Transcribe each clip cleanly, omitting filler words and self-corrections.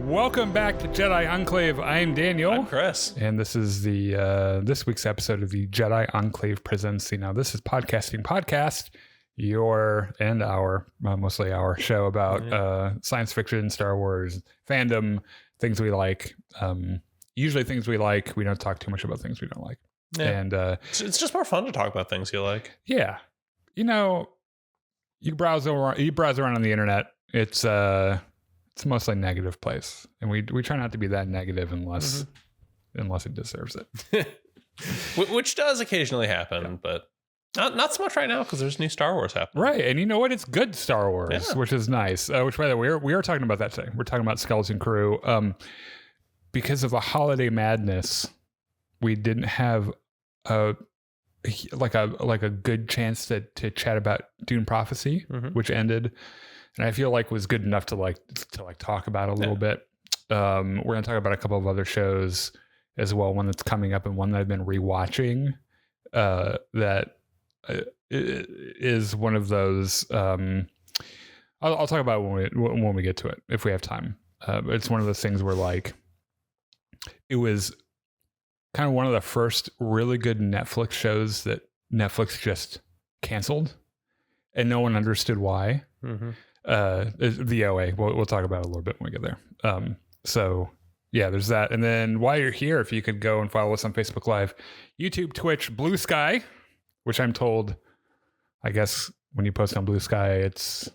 Welcome back to Jedi Enclave. I'm Daniel. I'm Chris. And this is the this week's episode of the Jedi Enclave Presents. Now, this is Podcasting Podcast, your and our, mostly our show about science fiction, Star Wars, fandom, things we like. Usually things we like. We don't talk too much about things we don't like. Yeah. And It's just more fun to talk about things you like. yeah, you know, you browse around on the internet. It's a mostly negative place, and we try not to be that negative unless it deserves it. Which does occasionally happen, but not so much right now because there's new Star Wars happening. Right, and you know what? It's good Star Wars, which is nice. Which, by the way, we are talking about that today. We're talking about Skeleton Crew. Because of the holiday madness, we didn't have a good chance to chat about Dune Prophecy, which ended, and I feel like was good enough to talk about a little bit. We're going to talk about a couple of other shows as well. One that's coming up and one that I've been rewatching. That is one of those. I'll talk about it when we get to it if we have time. It's one of those things where it was kind of one of the first really good Netflix shows that Netflix just canceled, and no one understood why. The OA. We'll talk about it a little bit when we get there. So yeah, there's that. And then while you're here, if you could go and follow us on Facebook Live, YouTube, Twitch, Blue Sky, which I'm told, I guess when you post on Blue Sky, it's...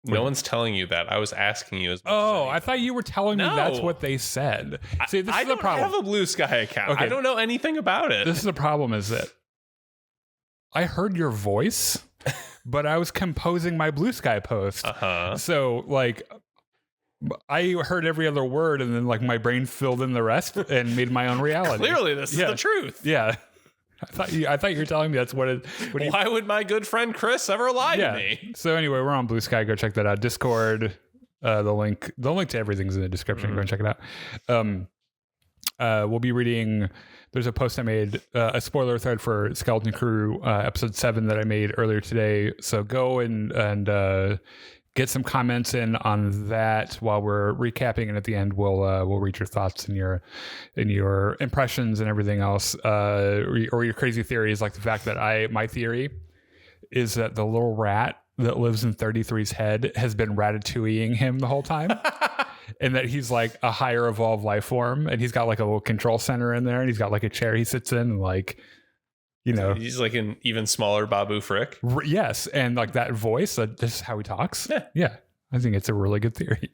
No one's telling you that. I was asking you as much Oh, I thought you were telling me that's what they said. See, this is the problem. I don't have a Blue Sky account. Okay. I don't know anything about it. This is the problem, is that I heard your voice, but I was composing my Blue Sky post. So, I heard every other word, and then, my brain filled in the rest and made my own reality. Clearly, this is the truth. Yeah. I thought you were telling me that's what it... Why would my good friend Chris ever lie to me? So anyway, we're on Blue Sky. Go check that out. Discord, the link to everything's in the description. Go and check it out. We'll be reading... There's a post I made, a spoiler thread for Skeleton Crew episode 7 that I made earlier today. So go and get some comments in on that while we're recapping, and at the end we'll read your thoughts and your impressions and everything else, or your crazy theories, like the fact that my theory is that the little rat that lives in 33's head has been ratatouilleing him the whole time. And that he's like a higher evolved life form, and he's got a little control center in there, and he's got a chair he sits in, and he's like an even smaller Babu Frick. Yes, and that voice, this is how he talks. Yeah, I think it's a really good theory.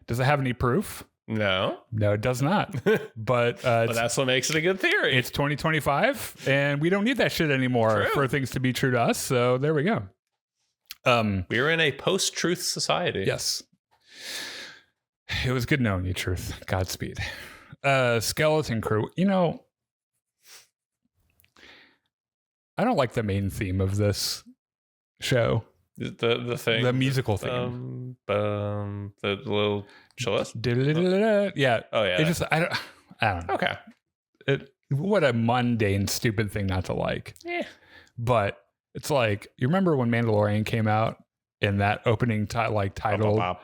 Does it have any proof? No, it does not. But that's what makes it a good theory. It's 2025, and we don't need that shit anymore for things to be true to us. So there we go. We're in a post-truth society. Yes. It was good knowing you, Truth. Godspeed. Skeleton Crew. I don't like the main theme of this show. The thing. The musical theme. The little cellist. Yeah. Oh yeah. It just I don't know. Okay. What a mundane, stupid thing not to like. Yeah. But it's you remember when Mandalorian came out? In that opening title, that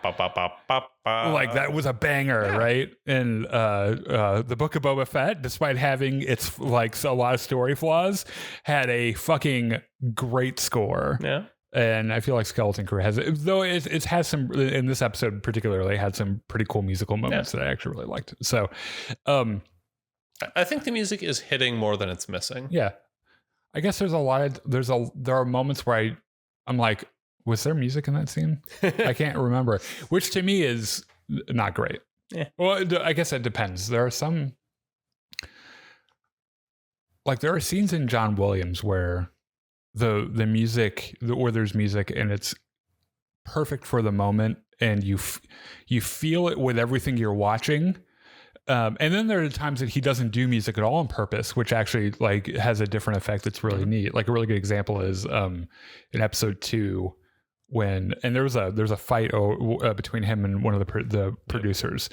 was a banger, right? And the Book of Boba Fett, despite having its a lot of story flaws, had a fucking great score. Yeah. And I feel like Skeleton Crew has, though it has some, in this episode particularly, had some pretty cool musical moments that I actually really liked. So, I think the music is hitting more than it's missing. Yeah, I guess there are moments where I'm like, was there music in that scene? I can't remember, which to me is not great. Yeah. Well, I guess it depends. There are some, there are scenes in John Williams where the music, where there's music and it's perfect for the moment, and you feel it with everything you're watching. And then there are times that he doesn't do music at all on purpose, which actually has a different effect. That's really neat. A really good example is in episode 2. There's a fight between him and one of the producers,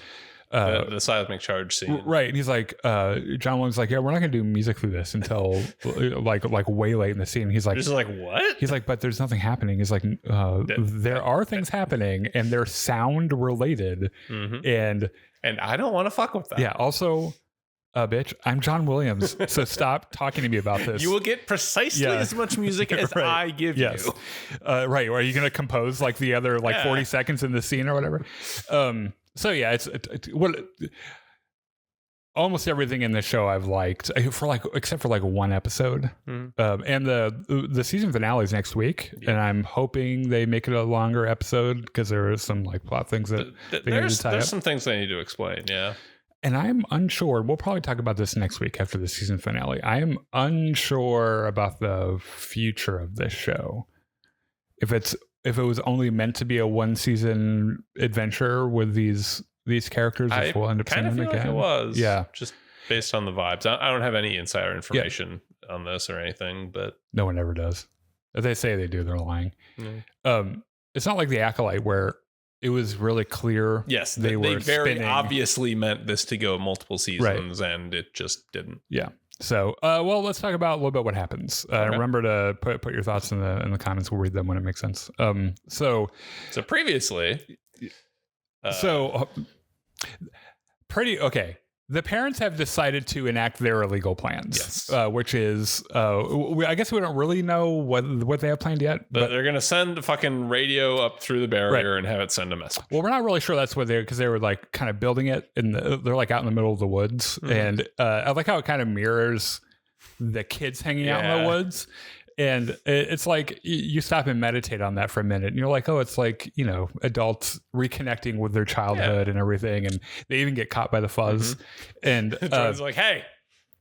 The seismic charge scene. Right. And he's like, John Williams like, yeah, we're not going to do music through this until like way late in the scene. He's like, just like, what? He's like, but there's nothing happening. He's like, there are things happening and they're sound related. And I don't want to fuck with that. Yeah. Also, bitch, I'm John Williams. So stop talking to me about this. You will get precisely as much music as I give you. Right. Are you going to compose like the other 40 seconds in the scene or whatever? So yeah, it's what almost everything in the show I've liked except for one episode. And the season finale is next week, and I'm hoping they make it a longer episode because there are some plot things that there's some things they need to explain. Yeah. And I'm unsure. We'll probably talk about this next week after the season finale. I am unsure about the future of this show. If it was only meant to be a one season adventure with these characters, if we'll end up seeing them again. Like it was. Yeah. Just based on the vibes. I don't have any insider information on this or anything, but no one ever does. If they say they do, they're lying. It's not like The Acolyte where it was really clear. Yes, they very spinning. Obviously meant this to go multiple seasons, and it just didn't. Yeah. So, let's talk about a little bit what happens. Remember to put your thoughts in the comments. We'll read them when it makes sense. So previously, pretty okay. The parents have decided to enact their illegal plans, which is, I guess we don't really know what they have planned yet. But they're going to send a fucking radio up through the barrier and have it send a message. Well, we're not really sure that's what because they were kind of building it they're out in the middle of the woods. And I like how it kind of mirrors the kids hanging out in the woods. And it's like you stop and meditate on that for a minute and you're like, oh, it's like, adults reconnecting with their childhood and everything. And they even get caught by the fuzz. And John's like, hey,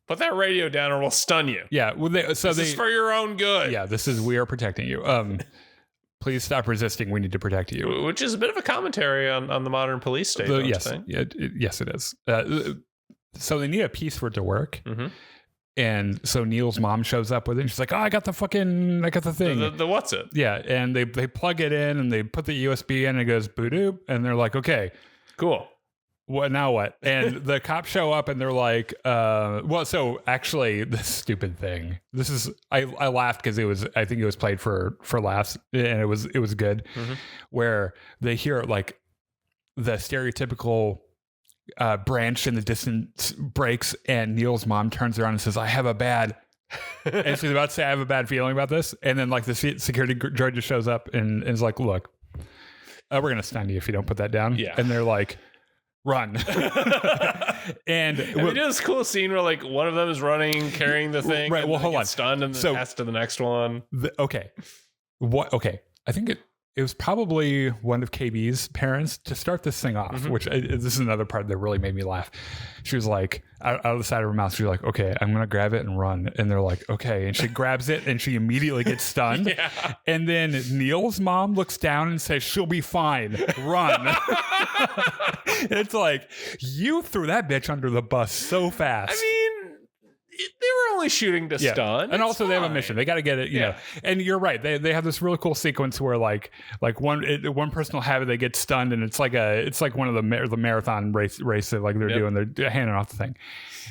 put that radio down or we'll stun you. Yeah. Well, this is for your own good. Yeah. We are protecting you. Please stop resisting. We need to protect you. Which is a bit of a commentary on the modern police state. Yes. Yes, it is. So they need a piece for it to work. And so Neil's mom shows up with it and she's like, oh, I got the thing. The what's it? Yeah. And they plug it in and they put the USB in and it goes boo-doo. And they're like, okay, cool. What now what? And the cops show up and they're like, so actually this stupid thing, I laughed because I think it was played for laughs and it was good where they hear the stereotypical branch in the distance breaks and Neil's mom turns around and says, I have a bad and she's about to say I have a bad feeling about this, and then the security droid just shows up and is like, look, we're gonna stun you if you don't put that down. And they're like, run. And they do this cool scene where one of them is running carrying the thing, right? Well, hold on, stunned and then pass to the next one. Okay, I think it was probably one of KB's parents to start this thing off, which this is another part that really made me laugh. She was like, out of the side of her mouth, she's like, okay, I'm going to grab it and run. And they're like, okay. And she grabs it and she immediately gets stunned. And then Neil's mom looks down and says, she'll be fine. Run. It's like, you threw that bitch under the bus so fast. I mean, they were only shooting to stun. And also they have a mission. They got to get it, you know. And you're right. They have this really cool sequence where one person will have it, they get stunned, and it's like one of the marathon race that they're doing. They're handing off the thing.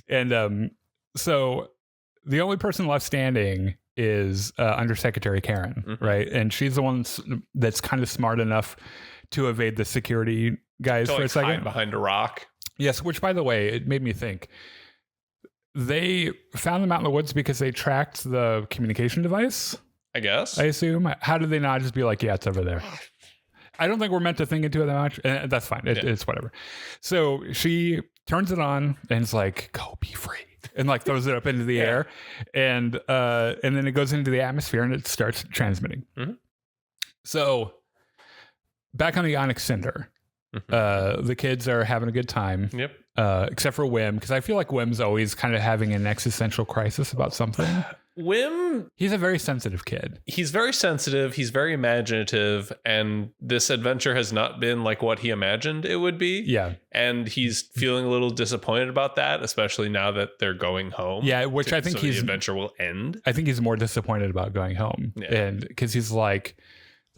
And so the only person left standing is Undersecretary Karen, right? And she's the one that's kind of smart enough to evade the security guys for a second. Hide behind a rock. Yes, which by the way, it made me think. They found them out in the woods because they tracked the communication device, I guess. I assume. How did they not just be like, yeah, it's over there? I don't think we're meant to think into it that much. And that's fine. It's whatever. So she turns it on and it's like, go be free. And throws it up into the air. And then it goes into the atmosphere and it starts transmitting. So back on the Onyx Cinder, the kids are having a good time. Yep. Except for Wim, because I feel like Wim's always kind of having an existential crisis about something. Wim, he's a very sensitive kid. He's very sensitive. He's very imaginative. And this adventure has not been like what he imagined it would be. Yeah. And he's feeling a little disappointed about that, especially now that they're going home. Yeah, which I think the adventure will end. I think he's more disappointed about going home. Yeah. And because he's like,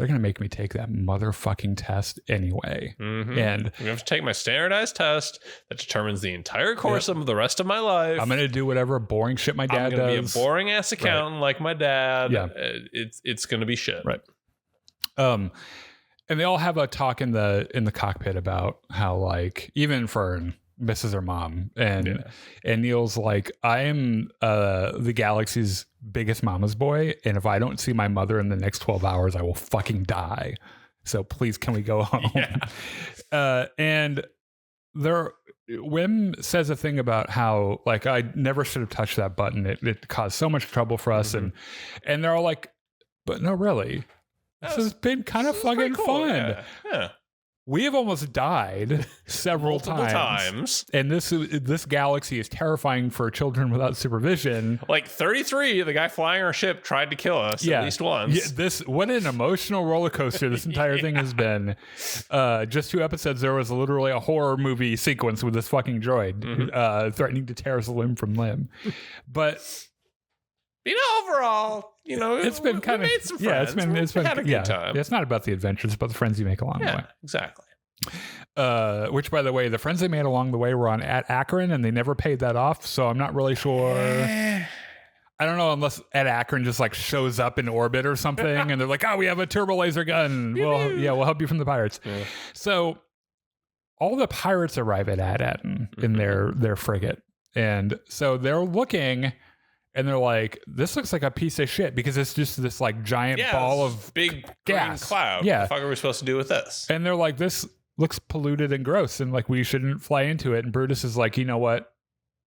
they're going to make me take that motherfucking test anyway. Mm-hmm. And I'm going to take my standardized test that determines the entire course of the rest of my life. I'm going to do whatever boring shit my dad does. I'm going to be a boring ass accountant like my dad. Yeah. It's going to be shit. Right. And they all have a talk in the cockpit about how, like, even Fern misses her mom, and Neil's like, I am the galaxy's biggest mama's boy, and if I don't see my mother in the next 12 hours, I will fucking die. So please, can we go home? And Wim says a thing about how, like, I never should have touched that button. It caused so much trouble for us, and they're all like, but no, really. This has been kind of fucking fun. Yeah. We have almost died several times. And this galaxy is terrifying for children without supervision. Like 33, the guy flying our ship tried to kill us at least once. Yeah, what an emotional roller coaster this entire thing has been. Just 2 episodes, there was literally a horror movie sequence with this fucking droid threatening to tear us limb from limb. But overall, it's been kind of made some friends. It's been had a good time. It's not about the adventures, but the friends you make along the way. Exactly. Which, by the way, the friends they made along the way were on at Akron, and they never paid that off. So I'm not really sure. I don't know, unless Ed Akron just like shows up in orbit or something, and they're like, "Oh, we have a turbo laser gun. We'll help you from the pirates." Yeah. So all the pirates arrive at Ad-Aden in their frigate, and so they're looking. And they're like, this looks like a piece of shit because it's just this like giant ball of big gas cloud. Yeah. What the fuck are we supposed to do with this? And they're like, this looks polluted and gross, and like we shouldn't fly into it. And Brutus is like, you know what?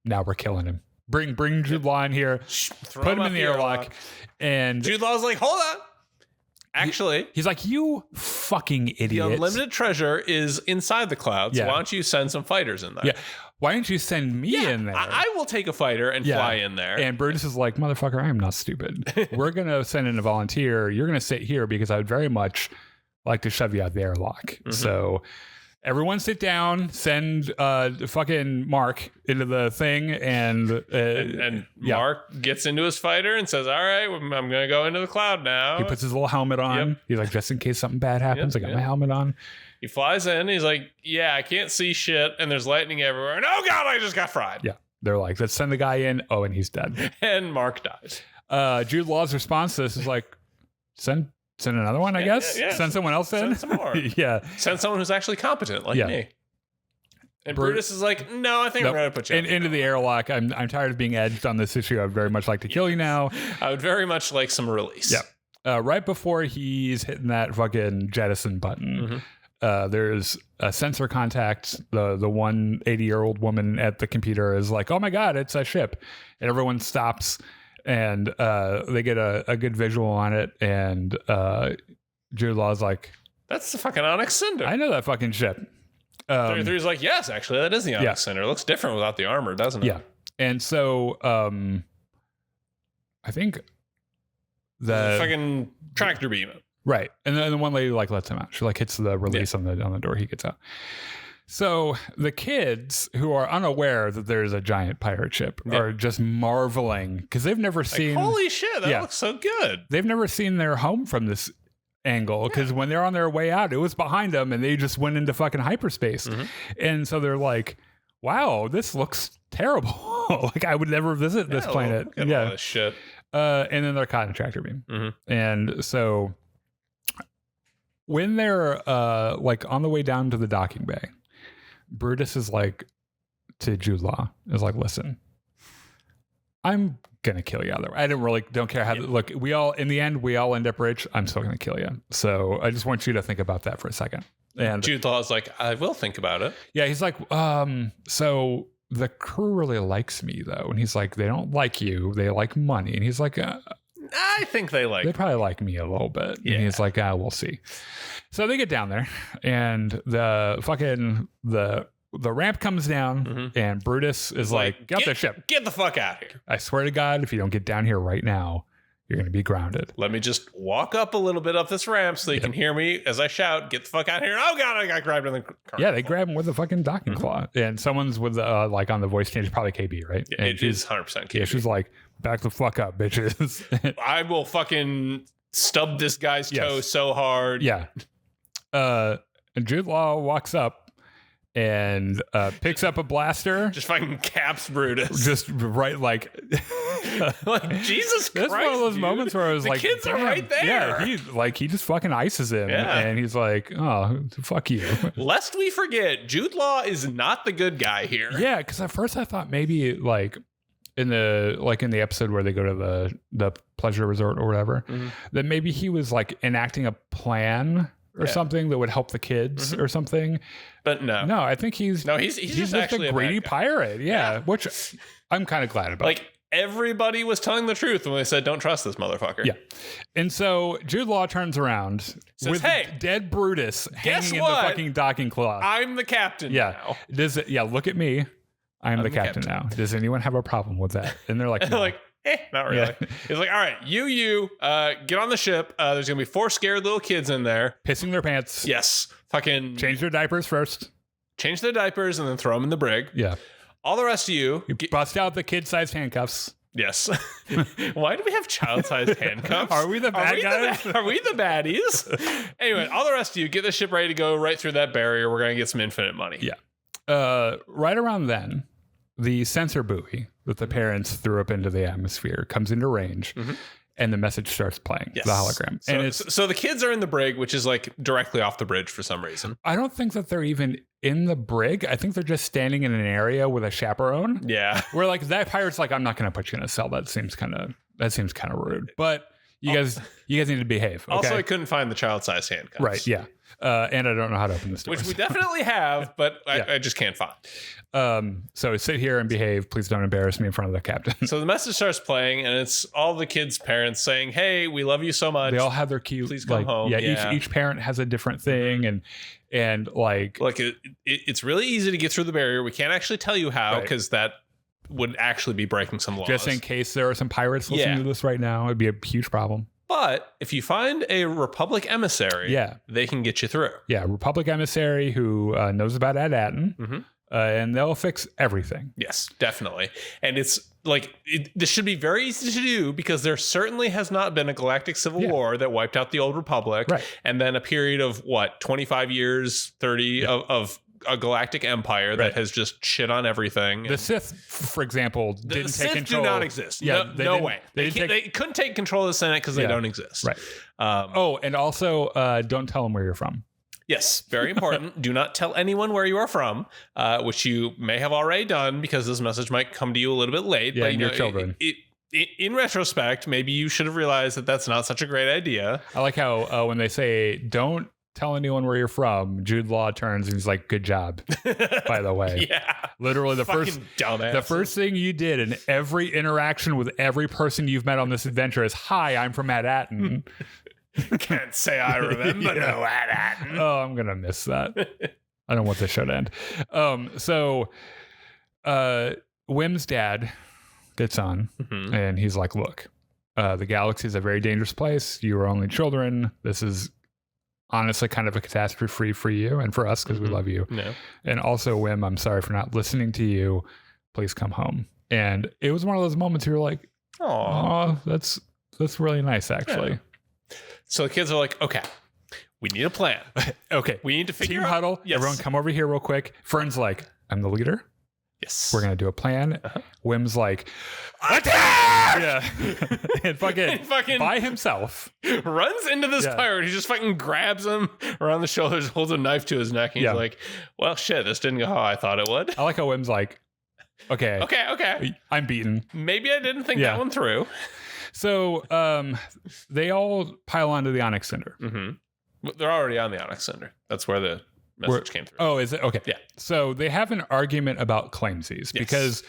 Now we're killing him. Bring Jude Law in here, put him in the airlock. And Jude Law's like, hold on. Actually, he's like, you fucking idiot. The unlimited treasure is inside the clouds. Why don't you send some fighters in there? Yeah. Why don't you send me in there? I will take a fighter and fly in there. And Brutus is like, motherfucker, I am not stupid. We're going to send in a volunteer. You're going to sit here because I would very much like to shove you out the airlock. So everyone sit down, send fucking Mark into the thing. And Mark gets into his fighter and says, all right, I'm going to go into the cloud now. He puts his little helmet on. He's like, just in case something bad happens, I got my helmet on. He flies in. He's like, I can't see shit. And there's lightning everywhere. And oh, God, I just got fried. Yeah. They're like, let's send the guy in. Oh, and he's dead. And Mark dies. Jude Law's response to this is like, send another one, I guess. Yeah. Send someone else in. Send some more. Send someone who's actually competent like me. And Brutus is like, no, I think we're going to put you into the airlock. I'm tired of being edged on this issue. I'd very much like to kill you now. I would very much like some release. Yeah. Right before he's hitting that fucking jettison button, there's a sensor contact. The 180-year-old woman at the computer is like, oh my God, it's a ship. And everyone stops and they get a good visual on it. And Jude Law's like, that's the fucking Onyx Cinder. I know that fucking ship. 33's like, yes, actually, that is the Onyx Cinder. It looks different without the armor, doesn't it? Yeah. And so I think the fucking tractor beam it. Right. And then the one lady like lets him out. She like hits the release on the door. He gets out. So the kids who are unaware that there's a giant pirate ship are just marveling because they've never seen. Holy shit, that looks so good. They've never seen their home from this angle because when they're on their way out, it was behind them and they just went into fucking hyperspace. And so they're like, wow, this looks terrible. Like I would never visit this planet. Look at all this shit. And then they're caught in a tractor beam. And so when they're like on the way down to the docking bay, Brutus is like to Jude Law is like, listen, I'm gonna kill you. I don't care how. Look, we all end up rich. I'm still gonna kill you. So I just want you to think about that for a second. And Jude Law is like, I will think about it. Yeah, he's like, so the crew really likes me though, and he's like, they don't like you, they like money, and he's like, I think they probably like me a little bit. Yeah. And he's like, we'll see. So they get down there and the ramp comes down and Brutus is like, get the ship. Get the fuck out of here. I swear to God, if you don't get down here right now, you're going to be grounded. Let me just walk up a little bit up this ramp so you can hear me as I shout, get the fuck out of here. Oh God, I got grabbed in the car. Yeah, they grab him with a fucking docking claw. And someone's with like on the voice change, probably KB, right? Yeah, it is 100% KB. Yeah, she's like, back the fuck up, bitches. I will fucking stubbed this guy's toe so hard. Yeah. And Jude Law walks up and picks up a blaster. Just fucking caps Brutus. Just right, like Jesus Christ. That's one of those moments where I was the like, kids are right there. Yeah, he just fucking ices him. Yeah. And he's like, oh, fuck you. Lest we forget, Jude Law is not the good guy here. Yeah, because at first I thought maybe like in the episode where they go to the pleasure resort or whatever, that maybe he was like enacting a plan or something that would help the kids or something. But no, I think he's just actually a greedy pirate. Yeah, which I'm kind of glad about. Like everybody was telling the truth when they said, "Don't trust this motherfucker." Yeah, and so Jude Law turns around with dead Brutus hanging in the fucking docking cloth. I'm the captain now. Look at me. I'm the captain now. Does anyone have a problem with that? And they're like, no. like, not really. Yeah. He's like, all right, you, get on the ship. There's going to be 4 scared little kids in there. Pissing their pants. Yes. Fucking change their diapers first. Change their diapers and then throw them in the brig. Yeah. All the rest of you bust out the kid-sized handcuffs. Yes. Why do we have child-sized handcuffs? Are we the bad guys? Are we the baddies? Anyway, all the rest of you, get the ship ready to go right through that barrier. We're going to get some infinite money. Yeah. Right around then, the sensor buoy that the parents threw up into the atmosphere comes into range, and the message starts playing, the hologram. So the kids are in the brig, which is like directly off the bridge for some reason. I don't think that they're even in the brig. I think they're just standing in an area with a chaperone. Yeah. Where like that pirate's like, I'm not going to put you in a cell. That seems kind of rude. But you guys need to behave. Okay? Also, I couldn't find the child-sized handcuffs. Right. Yeah. And I don't know how to open this door. Which we definitely have, but I just can't find. So sit here and behave. Please don't embarrass me in front of the captain. So the message starts playing, and it's all the kids' parents saying, "Hey, we love you so much." They all have their cue. Please come home. Yeah. Each parent has a different thing, and like it's really easy to get through the barrier. We can't actually tell you how because that would actually be breaking some laws. Just in case there are some pirates listening to this right now, it'd be a huge problem. But if you find a Republic emissary, they can get you through. Yeah, Republic emissary who knows about Ad-Atten, and they'll fix everything. Yes, definitely. And it's like, this should be very easy to do because there certainly has not been a galactic civil war that wiped out the old Republic. Right. And then a period of, 25 years, 30 of a galactic empire that has just shit on everything. The Sith, for example, didn't take control. Do not exist. Yeah, no way. They couldn't take control of the Senate because they don't exist. Right. And also, don't tell them where you're from. Yes, very important. Do not tell anyone where you are from, which you may have already done because this message might come to you a little bit late. Yeah, but, your children. In retrospect, maybe you should have realized that that's not such a great idea. I like how when they say, don't tell anyone where you're from, Jude Law turns and he's like, good job, by the way. Yeah. Literally the dumbass. The first thing you did in every interaction with every person you've met on this adventure is, hi, I'm from Ad-Atten. Can't say I remember no Ad-Atten. Oh, I'm going to miss that. I don't want this show to end. So Wim's dad gets on and he's like, look, the galaxy is a very dangerous place. You are only children. This is honestly kind of a catastrophe for you and for us because we love you. No. And also, Wim, I'm sorry for not listening to you. Please come home. And it was one of those moments where you're like, oh, that's really nice, actually. Yeah. So the kids are like, okay, we need a plan. Okay. We need to figure Team out. huddle. Yes. Everyone come over here real quick. Fern's like, I'm the leader. Yes. We're going to do a plan. Wim's like, attack! Yeah. and fucking by himself. Runs into this pirate. He just fucking grabs him around the shoulders, holds a knife to his neck. And he's like, well, shit, this didn't go how I thought it would. I like how Wim's like, okay. I'm beaten. Maybe I didn't think that one through. So they all pile onto the Onyx Cinder. They're already on the Onyx Cinder. That's where the message came through. Oh, is it? Okay. Yeah. So they have an argument about claimsies because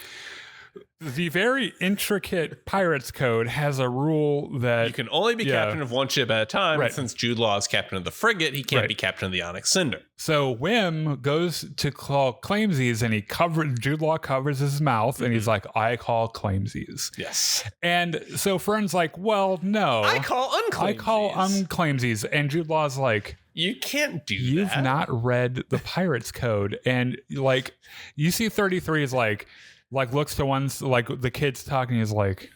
the very intricate Pirates Code has a rule that you can only be captain of one ship at a time. Right. And since Jude Law is captain of the frigate, he can't be captain of the Onyx Cinder. So Wim goes to call claimsies and Jude Law covers his mouth and he's like, I call claimsies. Yes. And so Fern's like, well, no. I call unclaimsies. And Jude Law's like, you can't do that. You've not read the Pirates Code. And like, you see 33 is like looks to one's like the kids talking is like,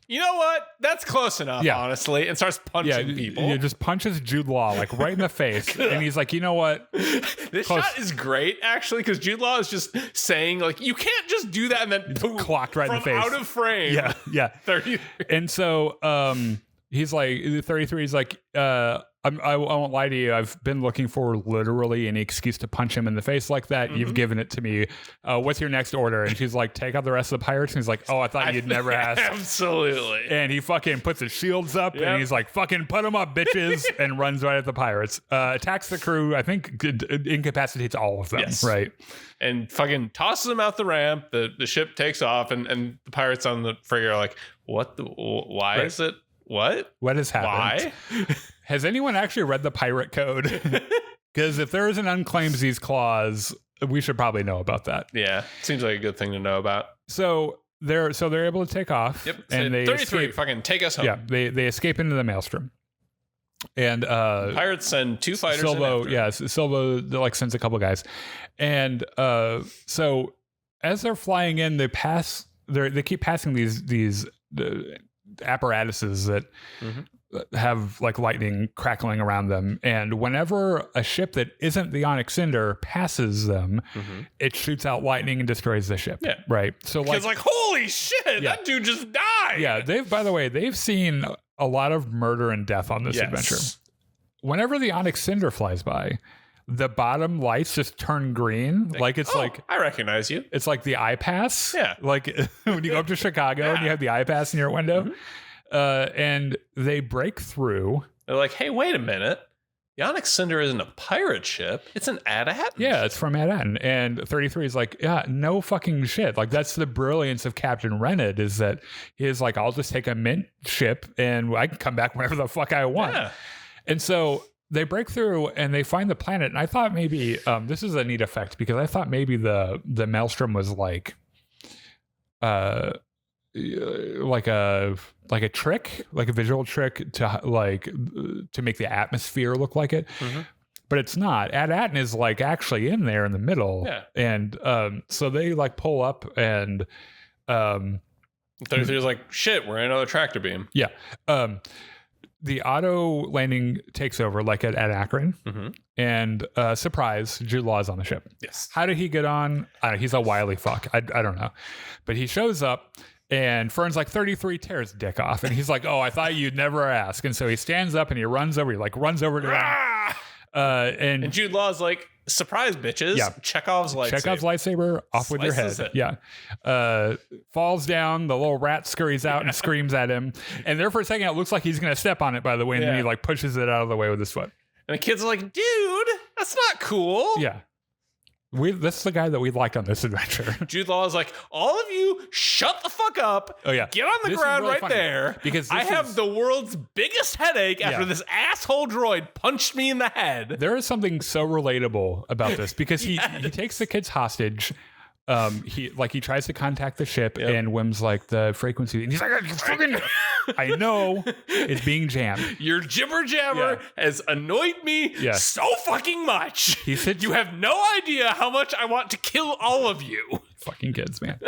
you know what? That's close enough, honestly, and starts punching people. Yeah, just punches Jude Law like right in the face, and he's like, you know what? This shot is great, actually, because Jude Law is just saying like, you can't just do that and then boom, clocked right in the face, out of frame. Yeah. 33. And so he's like 33. He's like, I won't lie to you. I've been looking for literally any excuse to punch him in the face like that. You've given it to me. What's your next order? And she's like, take out the rest of the pirates. And he's like, oh, I thought you'd never ask. Absolutely. And he fucking puts his shields up and he's like, fucking put them up, bitches, and runs right at the pirates. Attacks the crew. I think incapacitates all of them. Yes. Right. And fucking tosses them out the ramp. The ship takes off and the pirates on the frigate are like, why is it? What has happened? Why? Has anyone actually read the pirate code? Because if there is an unclaims these clause, we should probably know about that. Yeah, seems like a good thing to know about. So they're able to take off. Yep. And they 33. escape. Fucking take us home. Yeah, they escape into the maelstrom. And the pirates send 2 fighters. Silvo like sends a couple guys, and so as they're flying in, they keep passing these apparatuses that have like lightning crackling around them, and whenever a ship that isn't the Onyx Cinder passes them, it shoots out lightning and destroys the ship. Yeah, right. So it's like holy shit, that dude just died. Yeah, they've seen a lot of murder and death on this adventure. Whenever the Onyx Cinder flies by, the bottom lights just turn green. Like it's like, I recognize you. It's like the iPass. Yeah. Like when you go up to Chicago and you have the iPass in your window, and they break through. They're like, hey, wait a minute. The Onyx Cinder isn't a pirate ship. It's an Ad-Atten. Yeah, it's from Ad-Atten. And 33 is like, yeah, no fucking shit. Like that's the brilliance of Captain Rennet, is that he's like, I'll just take a mint ship and I can come back whenever the fuck I want. Yeah. And so they break through and they find the planet. And I thought maybe this is a neat effect, because I thought maybe the maelstrom was like a trick, like a visual trick to make the atmosphere look like it. But it's not. Ad-Atten is like actually in there in the middle. Yeah. And so they like pull up and 33 is like, shit, we're in another tractor beam. Yeah. The auto landing takes over like at Akron, and surprise, Jude Law's on the ship. Yes. How did he get on? He's a wily fuck. I don't know. But he shows up, and Fern's like, 33 tears dick off. And he's like, oh, I thought you'd never ask. And so he stands up and he runs over to him. And Jude Law's like, surprise, bitches. Yeah. Chekhov's lightsaber off with your head. Yeah. Falls down. The little rat scurries out and screams at him. And there for a second, it looks like he's going to step on it, by the way. And then he like pushes it out of the way with his foot. And the kids are like, dude, that's not cool. Yeah. This is the guy that we liked on this adventure. Jude Law is like, all of you shut the fuck up. Oh, yeah. Get on the ground really funny, there. Because I have the world's biggest headache after this asshole droid punched me in the head. There is something so relatable about this, because he takes the kids hostage. He tries to contact the ship, and Wim's like, the frequency, and he's like, I know it's being jammed. Your jibber jabber has annoyed me so fucking much. You have no idea how much I want to kill all of you. Fucking kids, man.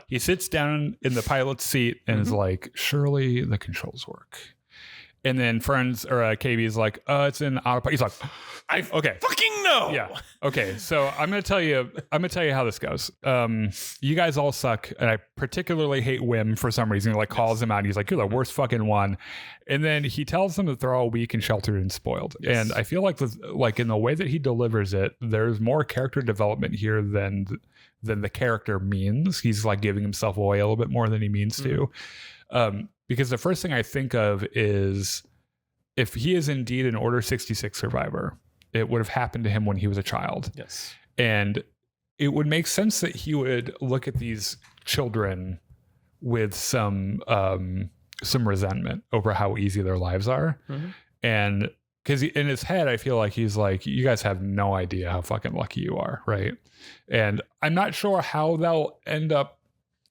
He sits down in the pilot's seat and is like, surely the controls work. And then KB's like, it's in autopilot. He's like, I fucking know. Yeah. Okay. So I'm gonna tell you how this goes. You guys all suck, and I particularly hate Wim for some reason. He calls him out. And he's like, you're the worst fucking one. And then he tells them that they're all weak and sheltered and spoiled. Yes. And I feel like in the way that he delivers it, there's more character development here than the character means. He's like giving himself away a little bit more than he means to. Because the first thing I think of is, if he is indeed an Order 66 survivor, it would have happened to him when he was a child. Yes. And it would make sense that he would look at these children with some resentment over how easy their lives are. And because in his head, I feel like he's like, you guys have no idea how fucking lucky you are, right? And I'm not sure how they'll end up.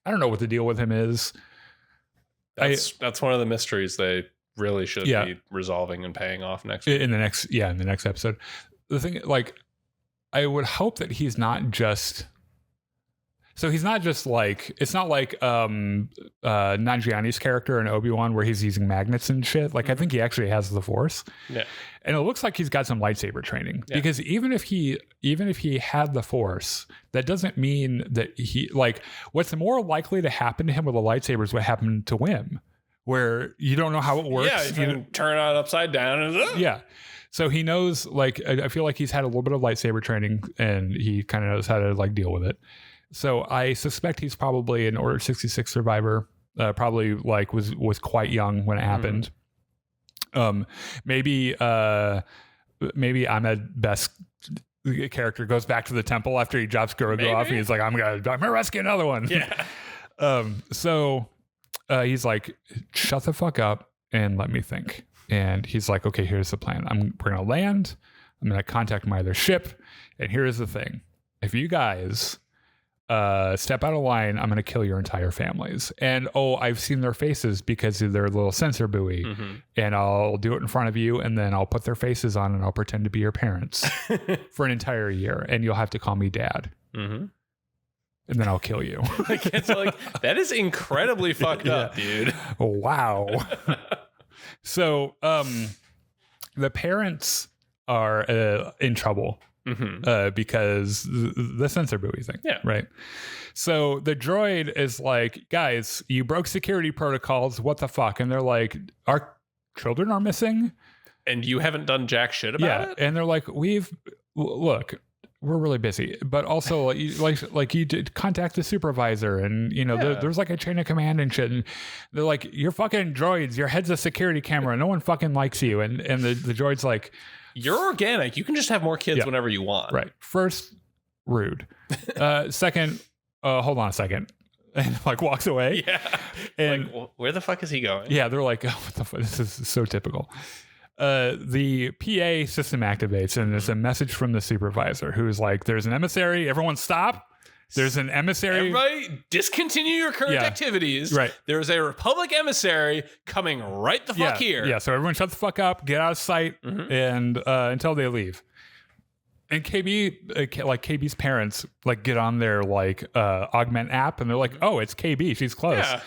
I don't know what the deal with him is. That's one of the mysteries they really should be resolving and paying off next week. In the next episode. The thing, I would hope that he's not just. So he's not just like, it's not like Nanjiani's character in Obi-Wan where he's using magnets and shit. Like I think he actually has the Force. Yeah. And it looks like he's got some lightsaber training because even if he had the Force, that doesn't mean that he, like, what's more likely to happen to him with a lightsaber is what happened to Wim, where you don't know how it works. Yeah, you can turn it upside down and yeah. So he knows, like, I feel like he's had a little bit of lightsaber training and he kind of knows how to like deal with it. So I suspect he's probably an Order 66 survivor. Probably like was quite young when it happened. Maybe Ahmed Best character goes back to the temple after he drops Grogu off, and he's like, I'm gonna rescue another one. Yeah. So he's like, shut the fuck up and let me think. And he's like, okay, here's the plan. We're gonna land. I'm gonna contact my other ship, and here's the thing: if you guys step out of line, I'm going to kill your entire families. And I've seen their faces because of their little sensor buoy. And I'll do it in front of you, and then I'll put their faces on and I'll pretend to be your parents for an entire year, and you'll have to call me dad. And then I'll kill you. It's like, that is incredibly fucked up, dude. Wow. So the parents are in trouble. Because the sensor buoy thing. Yeah. Right. So the droid is like, guys, you broke security protocols. What the fuck? And they're like, our children are missing. And you haven't done jack shit about it? And they're like, look, we're really busy. But also like you did contact the supervisor, and there's like a chain of command and shit. And they're like, you're fucking droids. Your head's a security camera. No one fucking likes you. And the droid's like, you're organic. You can just have more kids whenever you want. Right. First, rude. Second, hold on a second. And like walks away. Yeah. And like, where the fuck is he going? Yeah. They're like, what the fuck? This is so typical. The PA system activates, and there's a message from the supervisor who's like, there's an emissary. Everyone stop. There's an emissary. Everybody discontinue your current activities. Right. There's a Republic emissary coming right the fuck here. Yeah. So everyone shut the fuck up, get out of sight, and until they leave. And KB's parents like get on their like Augment app, and they're like, oh, it's KB. She's close. Yeah.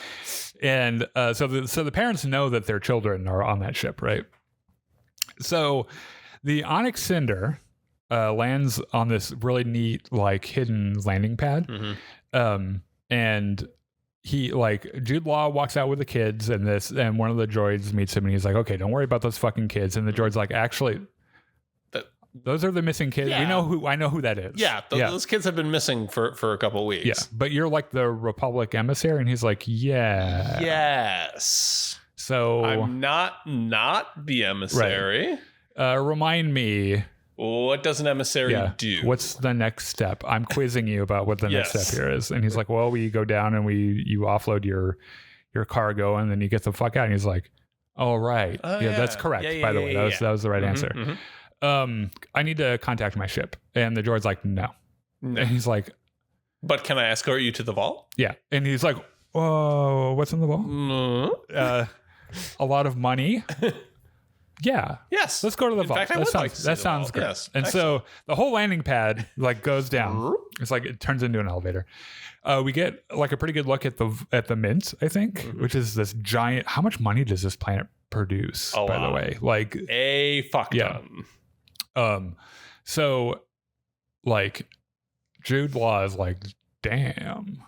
And so the parents know that their children are on that ship, right? So the Onyx Cinder lands on this really neat, like, hidden landing pad. And he, like, Jude Law walks out with the kids, and one of the droids meets him, and he's like, okay, don't worry about those fucking kids. And the droid's like, actually, those are the missing kids. I know who that is. Yeah, those kids have been missing for a couple of weeks. Yeah, but you're like the Republic emissary, and he's like, yeah. Yes. So I'm not the emissary. Right. Remind me. What does an emissary do? What's the next step? I'm quizzing you about what the next step here is. And he's like, well, we go down and you offload your cargo, and then you get the fuck out. And he's like, oh, right. That's correct. By the way, that was the right answer. I need to contact my ship. And the droid's like, no. And he's like, but can I escort you to the vault? Yeah. And he's like, whoa, what's in the vault? A lot of money. Yeah. Yes. Let's go to the vault. Fact, that sounds great. Yes. And so the whole landing pad like goes down. It's like it turns into an elevator. We get like a pretty good look at the mint, I think, which is this giant. How much money does this planet produce? By the way, like a fuck ton. So like Jude Law is like, damn.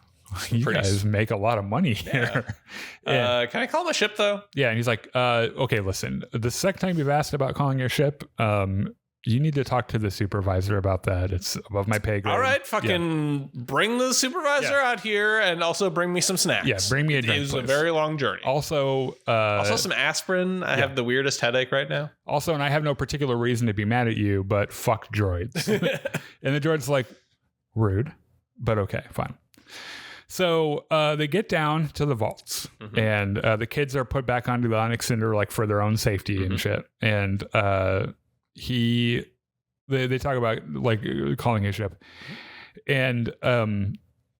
You guys make a lot of money here. Can I call my ship though? Yeah, and he's like, okay, listen, the second time you've asked about calling your ship, you need to talk to the supervisor about that. It's above my pay grade. All right, fucking bring the supervisor out here, and also bring me some snacks. Yeah, bring me a drink. It was a very long journey. Also some aspirin. I have the weirdest headache right now. Also, and I have no particular reason to be mad at you, but fuck droids. And the droid's like, rude, but okay, fine. So they get down to the vaults, and the kids are put back onto the Onyx Cinder like for their own safety and shit. And they talk about like calling his ship, and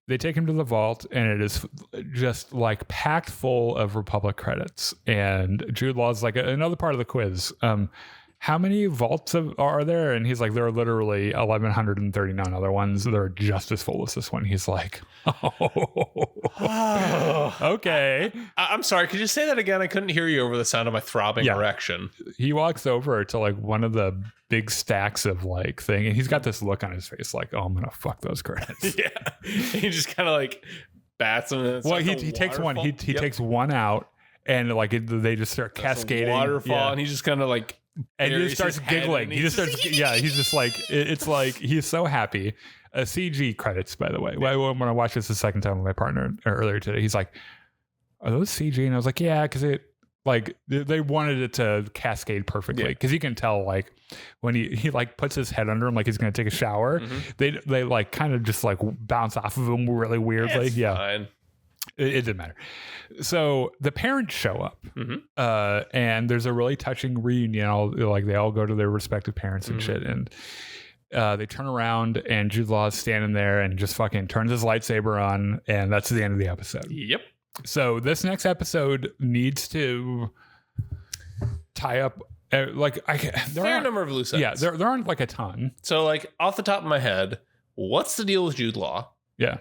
they take him to the vault, and it is just like packed full of Republic credits. And Jude Law's like another part of the quiz. how many vaults are there? And he's like, there are literally 1,139 other ones that are just as full as this one. He's like, oh, okay. I'm sorry. Could you say that again? I couldn't hear you over the sound of my throbbing erection. He walks over to like one of the big stacks of like thing, and he's got this look on his face like, oh, I'm gonna fuck those credits. Yeah. He just kind of like bats them. Well, like he takes one. He takes one out, and like they just start cascading. Waterfall, and he just kind of like. And he just starts giggling. He just starts, he's just like, it's like, he's so happy. CG credits, by the way. When I watched this the second time with my partner earlier today, he's like, are those CG? And I was like, yeah, because it, like, they wanted it to cascade perfectly. Because you can tell, like, when he like puts his head under him, like he's going to take a shower, they like kind of just like bounce off of him really weirdly. Fine. It didn't matter. So the parents show up, and there's a really touching reunion. They all go to their respective parents and shit, and they turn around, and Jude Law is standing there and just fucking turns his lightsaber on, and that's the end of the episode. Yep. So this next episode needs to tie up fair number of loose ends. Yeah, there aren't like a ton. So like off the top of my head, what's the deal with Jude Law? Yeah.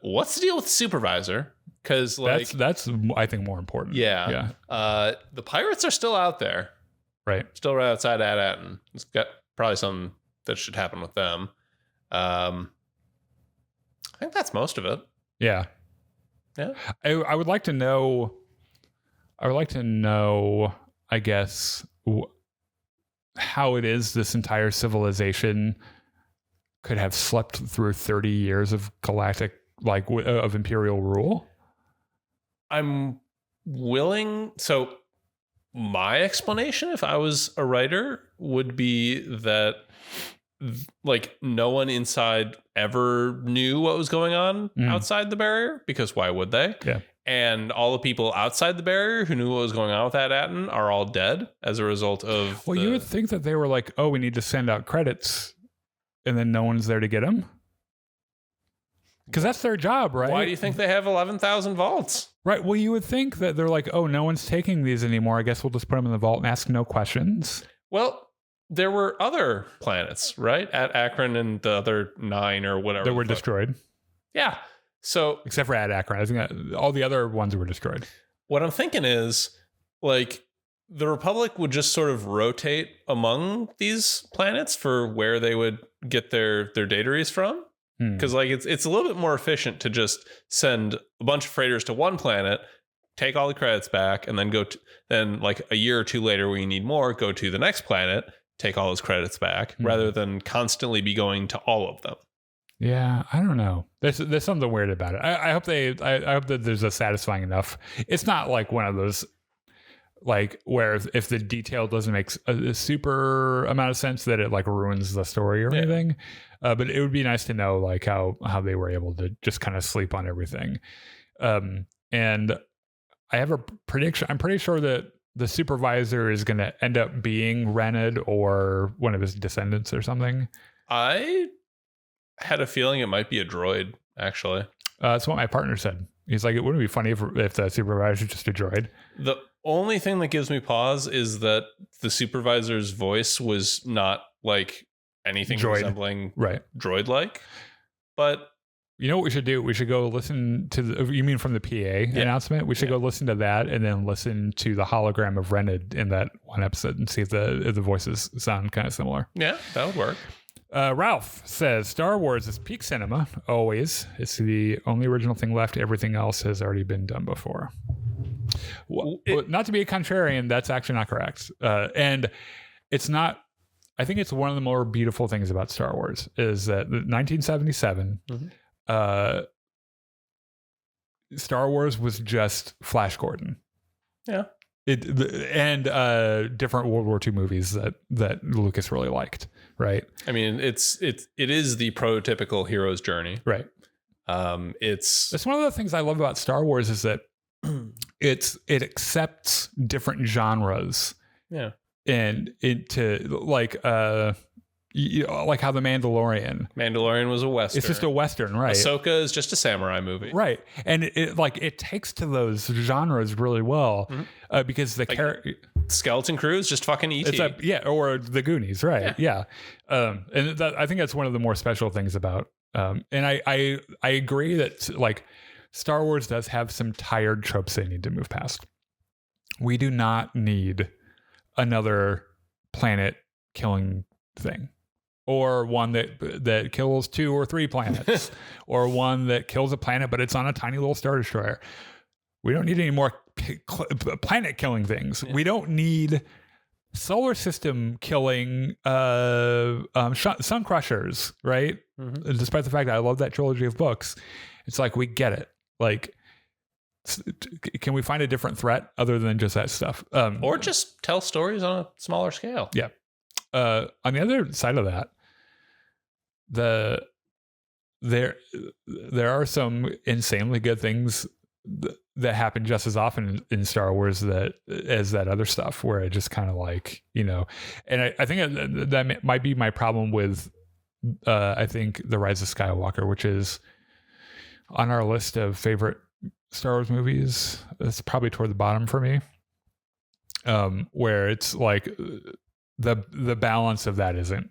What's the deal with the supervisor? Because like that's I think more important. Yeah. The pirates are still out there, right? Still right outside Ad-Atten. It's got probably something that should happen with them. I think that's most of it. Yeah. I would like to know. I guess how it is this entire civilization could have slept through 30 years of galactic, like of imperial rule. I'm willing. So my explanation, if I was a writer, would be that like no one inside ever knew what was going on outside the barrier, because why would they? Yeah. And all the people outside the barrier who knew what was going on with Ad-Atten are all dead as a result of. Well, you would think that they were like, oh, we need to send out credits, and then no one's there to get them. Because that's their job, right? Why do you think they have 11,000 vaults? Right. Well, you would think that they're like, oh, no one's taking these anymore. I guess we'll just put them in the vault and ask no questions. Well, there were other planets, right? At Akron and the other 9 or whatever. That were destroyed. Yeah. So except for Ad Akron, I think all the other ones were destroyed. What I'm thinking is, like, the Republic would just sort of rotate among these planets for where they would get their dataries from. Because like it's a little bit more efficient to just send a bunch of freighters to one planet, take all the credits back, and then then like a year or two later when you need more, go to the next planet, take all those credits back, rather than constantly be going to all of them. Yeah, I don't know. There's something weird about it. I hope I hope that there's a satisfying enough. It's not like one of those like where if the detail doesn't make a super amount of sense that it like ruins the story or anything. But it would be nice to know like how they were able to just kind of sleep on everything. And I have a prediction. I'm pretty sure that the supervisor is going to end up being Rened or one of his descendants or something. I had a feeling it might be a droid, actually. That's what my partner said. He's like, it wouldn't be funny if the supervisor is just a droid. The only thing that gives me pause is that the supervisor's voice was not like anything resembling droid-like. But you know what we should do? We should go listen to you mean from the PA announcement? We should go listen to that and then listen to the hologram of Rened in that one episode and see if the voices sound kind of similar. Yeah, that would work. Ralph says Star Wars is peak cinema. Always. It's the only original thing left. Everything else has already been done before. Well, not to be a contrarian, that's actually not correct. And it's not. I think it's one of the more beautiful things about Star Wars is that 1977, Star Wars was just Flash Gordon. Yeah. And different World War II movies that Lucas really liked, right? I mean, it is the prototypical hero's journey, right? It's one of the things I love about Star Wars is that it accepts different genres, yeah, and into like like how the Mandalorian was a Western. It's just a Western, right? Ahsoka is just a samurai movie. Right. And it takes to those genres really well because the character... Skeleton Crew is just fucking E.T. Or the Goonies, right? Yeah. And I think that's one of the more special things about... and I agree that like Star Wars does have some tired tropes they need to move past. We do not need another planet killing thing, or one that kills 2 or 3 planets, or one that kills a planet but it's on a tiny little Star Destroyer. We don't need any more planet killing things. We don't need solar system killing sun crushers, right? Despite the fact that I love that trilogy of books, it's like, we get it. Like, can we find a different threat other than just that stuff? Or just tell stories on a smaller scale. Yeah. On the other side of that, there are some insanely good things that happen just as often in Star Wars as that other stuff, where it just kind of like, and I think that might be my problem with I think The Rise of Skywalker, which is on our list of favorite Star Wars movies. It's probably toward the bottom for me, where it's like the balance of that isn't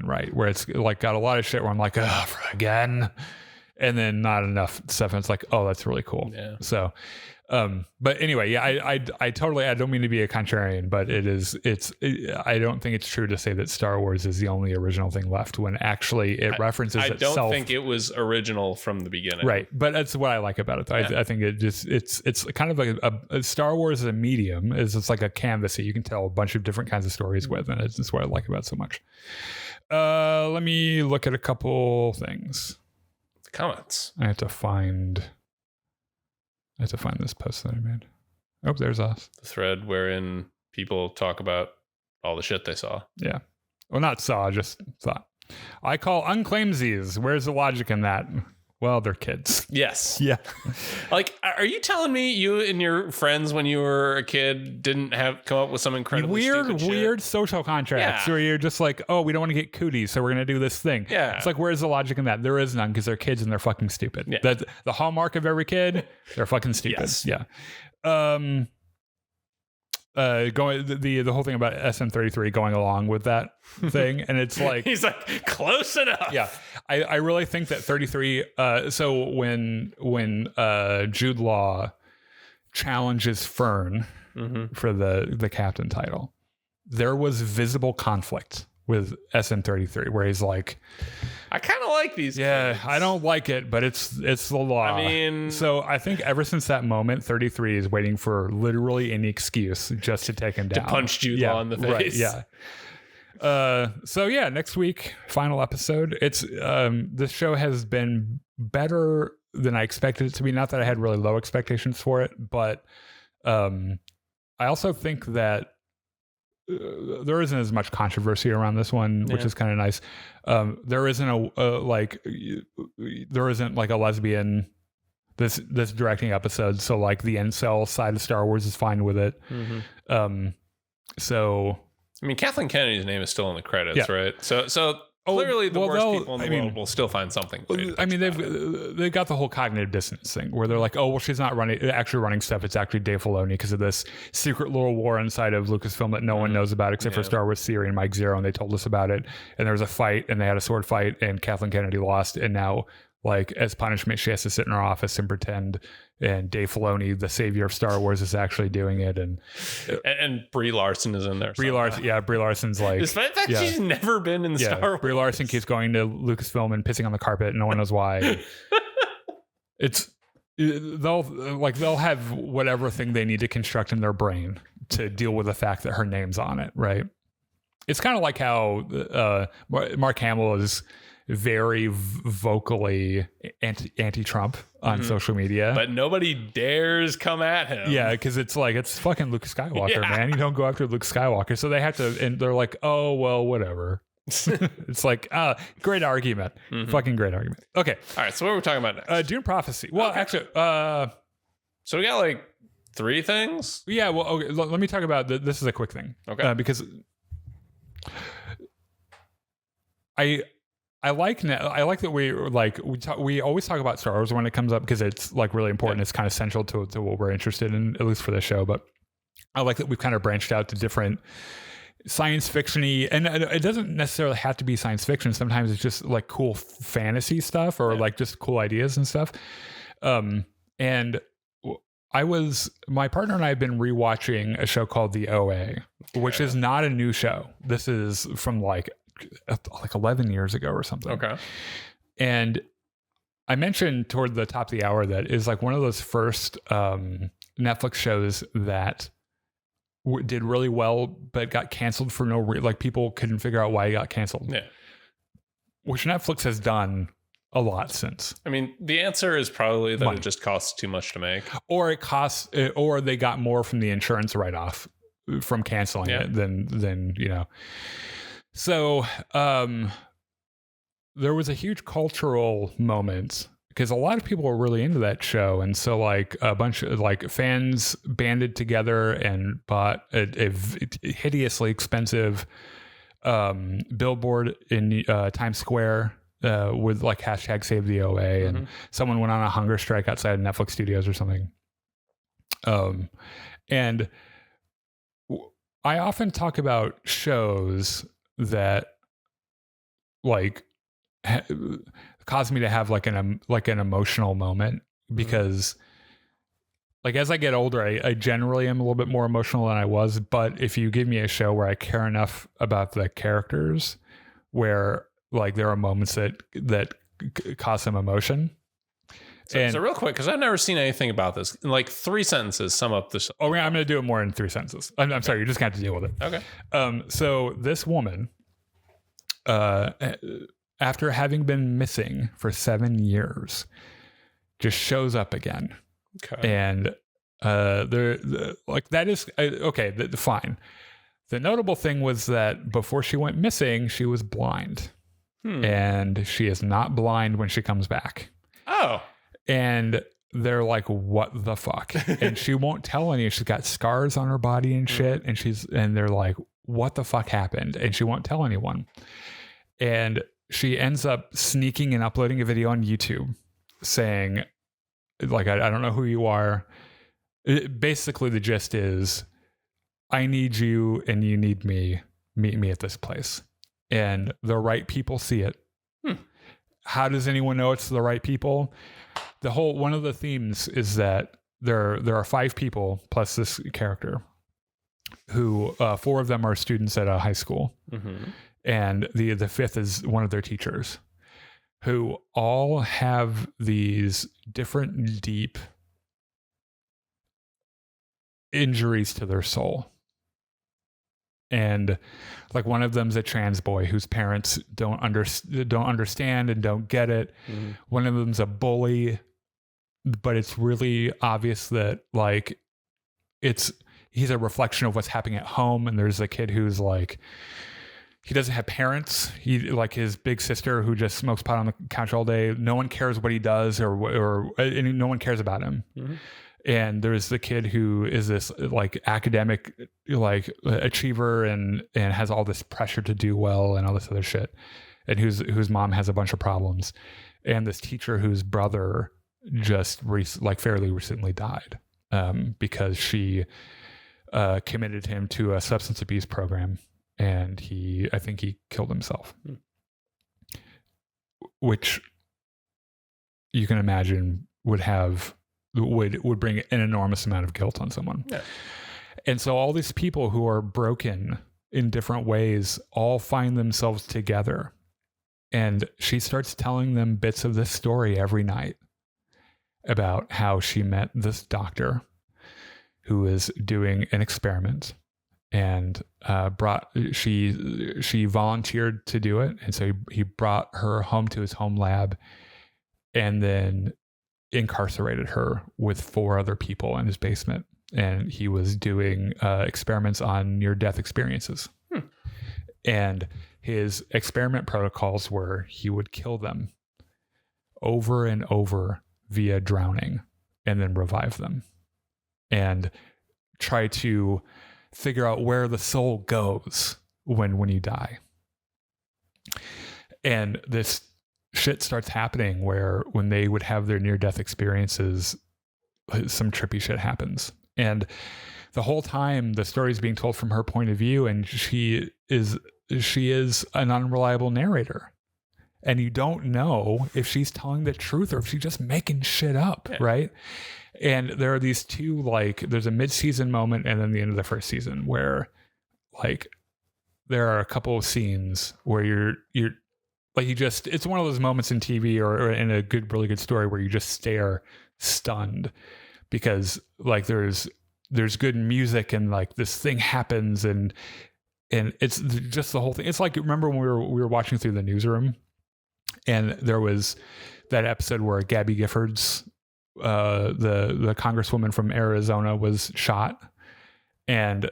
right, where it's like got a lot of shit where I'm like, oh, again, and then not enough stuff, and it's like, oh, that's really cool. Yeah. So but anyway, yeah, I totally, I don't mean to be a contrarian, but I don't think it's true to say that Star Wars is the only original thing left, when actually it references itself. I don't think it was original from the beginning. Right. But that's what I like about it. I think it's kind of like a Star Wars as a medium it's like a canvas that you can tell a bunch of different kinds of stories with. And it's what I like about it so much. Let me look at a couple things. Comments. I have to find this post that I made. Oh, there's us. The thread wherein people talk about all the shit they saw. Yeah. Well, not saw, just thought. I call unclaimsies. Where's the logic in that? Well, they're kids. Yes. Yeah. Like, are you telling me you and your friends when you were a kid didn't come up with some incredibly stupid shit? Weird social contracts where you're just like, oh, we don't want to get cooties, so we're going to do this thing. Yeah. It's like, where's the logic in that? There is none, because they're kids and they're fucking stupid. Yeah. That's the hallmark of every kid. They're fucking stupid. Yes. Yeah. Going the whole thing about SM33 going along with that thing, and it's like he's like, close enough. Yeah, I really think that 33. So when Jude Law challenges Fern for the captain title, there was visible conflict with SM33, where he's like, I kind of like these kids. I don't like it, but it's the law. I mean, so I think ever since that moment, 33 is waiting for literally any excuse just to take him down. To punch Jude Law in the face. Right, yeah. So yeah, next week, final episode. It's this show has been better than I expected it to be. Not that I had really low expectations for it, but I also think that there isn't as much controversy around this one, which is kind of nice. There isn't there isn't like a lesbian this directing episode, so like the incel side of Star Wars is fine with it. So I mean, Kathleen Kennedy's name is still in the credits, right? So clearly the worst people in the world will still find something. I mean, they've got the whole cognitive dissonance thing where they're like, oh, well, she's not actually running stuff. It's actually Dave Filoni because of this secret little war inside of Lucasfilm that no one knows about except for Star Wars Theory and Mike Zero, and they told us about it. And there was a fight, and they had a sword fight, and Kathleen Kennedy lost, and now, like, as punishment, she has to sit in her office and pretend. And Dave Filoni, the savior of Star Wars, is actually doing it. And Brie Larson is in there. Brie Larson's like, despite the fact she's never been in Star Wars. Brie Larson keeps going to Lucasfilm and pissing on the carpet, and no one knows why. They'll have whatever thing they need to construct in their brain to deal with the fact that her name's on it, right? It's kind of like how Mark Hamill is very vocally anti-Trump on social media, but nobody dares come at him. Yeah, because it's like, it's fucking Luke Skywalker, man. You don't go after Luke Skywalker. So they have to, and they're like, oh well, whatever. It's like, great argument. Fucking great argument. Okay. All right. So what are we talking about next? Dune Prophecy. Well, actually, so we got like 3 things. Yeah. Well, okay. Let me talk about this. Is a quick thing. Okay. Because I like that we always talk about Star Wars when it comes up because it's like really important. It's kind of central to what we're interested in, at least for the show. But I like that we've kind of branched out to different science fiction-y, and it doesn't necessarily have to be science fiction. Sometimes it's just like cool fantasy stuff or like just cool ideas and stuff. And my partner and I have been rewatching a show called The OA, which is not a new show. This is from like 11 years ago or something. Okay. And I mentioned toward the top of the hour that is like one of those first Netflix shows that did really well, but got canceled for no reason. Like people couldn't figure out why it got canceled. Yeah. Which Netflix has done a lot since. I mean, the answer is probably that it just costs too much to make. Or or they got more from the insurance write-off from canceling it than, you know. So there was a huge cultural moment because a lot of people were really into that show. And so like a bunch of like fans banded together and bought a hideously expensive billboard in Times Square with like hashtag Save the OA. And someone went on a hunger strike outside of Netflix studios or something. And I often talk about shows that like cause me to have like an emotional moment because like as I get older, I generally am a little bit more emotional than I was. But if you give me a show where I care enough about the characters, where like there are moments that cause some emotion. So real quick, because I've never seen anything about this. In like 3 sentences, sum up this. Oh, I'm going to do it more in 3 sentences. I'm sorry, you're just going to have to deal with it. Okay. So this woman, after having been missing for 7 years, just shows up again. Okay. And like that is okay. Fine. The notable thing was that before she went missing, she was blind, and she is not blind when she comes back. Oh. And they're like, what the fuck? And she won't tell any. She's got scars on her body and shit. And they're like, what the fuck happened? And she won't tell anyone. And she ends up sneaking and uploading a video on YouTube saying, like, I don't know who you are. Basically, the gist is, I need you and you need me. Meet me at this place. And the right people see it. How does anyone know it's the right people? One of the themes is that there are 5 people plus this character who 4 of them are students at a high school. And the 5th is one of their teachers, who all have these different deep injuries to their soul. And like one of them's a trans boy whose parents don't understand and don't get it. One of them's a bully, but it's really obvious that like he's a reflection of what's happening at home. And there's a kid who's like, he doesn't have parents. He like his big sister who just smokes pot on the couch all day. No one cares what he does or no one cares about him. And there's the kid who is this like academic like achiever and has all this pressure to do well and all this other shit, and whose mom has a bunch of problems, and this teacher whose brother just fairly recently died because she committed him to a substance abuse program, and I think he killed himself, which you can imagine would bring an enormous amount of guilt on someone. Yeah. And so all these people who are broken in different ways all find themselves together. And she starts telling them bits of this story every night about how she met this doctor who is doing an experiment, and she volunteered to do it. And so he brought her home to his home lab and then incarcerated her with 4 other people in his basement, and he was doing experiments on near-death experiences. And his experiment protocols were he would kill them over and over via drowning and then revive them and try to figure out where the soul goes when you die. And this shit starts happening where when they would have their near-death experiences, some trippy shit happens. And the whole time the story is being told from her point of view, and she is an unreliable narrator. And you don't know if she's telling the truth or if she's just making shit up, right? And there are these two, like, there's a mid-season moment and then the end of the first season where, like, there are a couple of scenes where you're like, it's one of those moments in TV or in a really good story where you just stare stunned because, like, there's good music and, like, this thing happens and it's just the whole thing. It's like, remember when we were watching through the newsroom and there was that episode where Gabby Giffords, the congresswoman from Arizona, was shot, and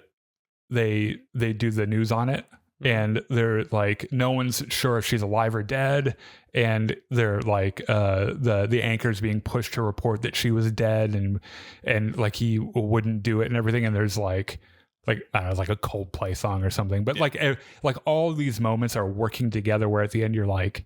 they do the news on it, and they're like, no one's sure if she's alive or dead, and they're like, the anchor's being pushed to report that she was dead, and like he wouldn't do it and everything, and there's like I don't know, like a Coldplay song or something, but like all of these moments are working together where at the end you're like,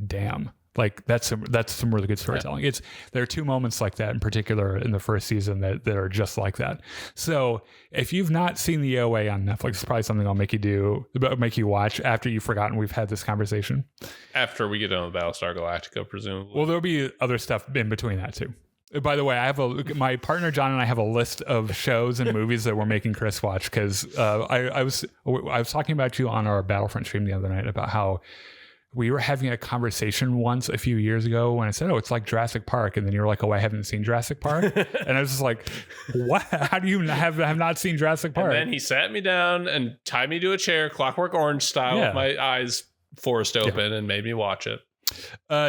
damn, like that's some really good storytelling. There are two moments like that in particular in the first season that are just like that. So if you've not seen the OA on Netflix, it's probably something I'll make you watch after you've forgotten we've had this conversation. After we get done with Battlestar Galactica, presumably. Well, there'll be other stuff in between that too. By the way, my partner John and I have a list of shows and movies that we're making Chris watch because I was talking about you on our Battlefront stream the other night about how we were having a conversation once a few years ago when I said, oh, it's like Jurassic Park. And then you were like, oh, I haven't seen Jurassic Park. And I was just like, what? How do you have not seen Jurassic Park? And then he sat me down and tied me to a chair, Clockwork Orange style, with my eyes forced open and made me watch it.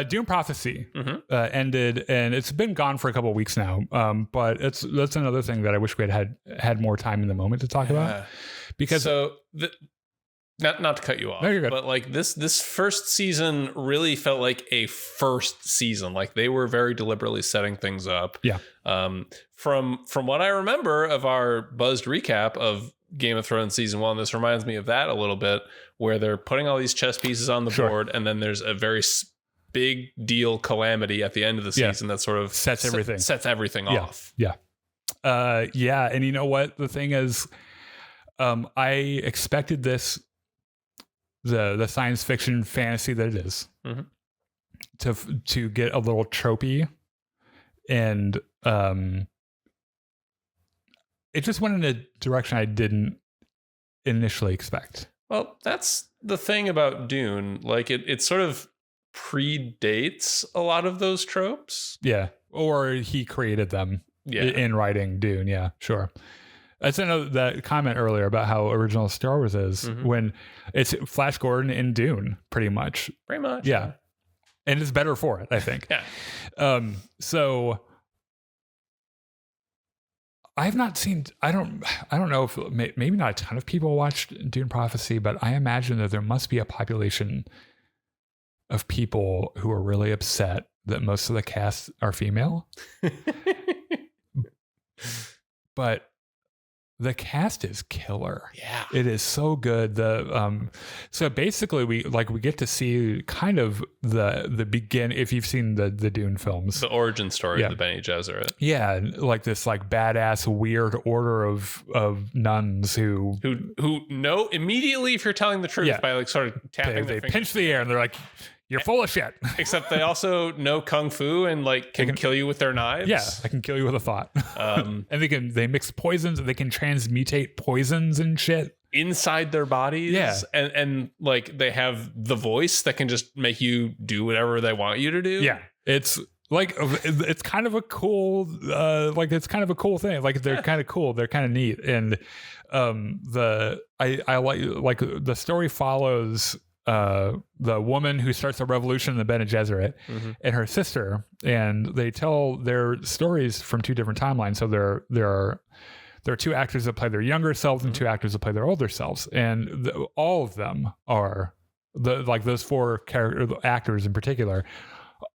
Dune Prophecy ended, and it's been gone for a couple of weeks now. But that's another thing that I wish we had more time in the moment to talk about. Because not to cut you off, no, you're good. But like this first season really felt like a first season. Like they were very deliberately setting things up. Yeah. From what I remember of our buzzed recap of Game of Thrones season 1, this reminds me of that a little bit, where they're putting all these chess pieces on the board, and then there's a very big deal calamity at the end of the season that sort of sets everything off. Yeah. And you know what? The thing is, I expected this, the science fiction fantasy that it is, to get a little tropey, and it just went in a direction I didn't initially expect. Well, that's the thing about Dune. Like it sort of predates a lot of those tropes. Yeah. Or he created them in writing Dune. Yeah, sure. I said that comment earlier about how original Star Wars is when it's Flash Gordon in Dune, pretty much. Yeah. And it's better for it, I think. Yeah. So I've not seen, I don't know if maybe not a ton of people watched Dune Prophecy, but I imagine that there must be a population of people who are really upset that most of the cast are female. But the cast is killer. Yeah. It is so good. So basically we get to see kind of the begin, if you've seen the Dune films. The origin story of the Bene Gesserit. Yeah, like this like badass weird order of nuns who know immediately if you're telling the truth by like sort of tapping they pinch the air and they're like, you're full of shit. Except they also know kung fu and like can kill you with their knives. Yeah, I can kill you with a thought. And they mix poisons, and they can transmutate poisons and shit inside their bodies. Yeah, and like they have the voice that can just make you do whatever they want you to do. Yeah, it's like it's kind of a cool thing. Like they're kind of cool. They're kind of neat, and I like the story follows the woman who starts the revolution in the Bene Gesserit and her sister, and they tell their stories from two different timelines. So there are two actors that play their younger selves and two actors that play their older selves, and all of them are those four actors in particular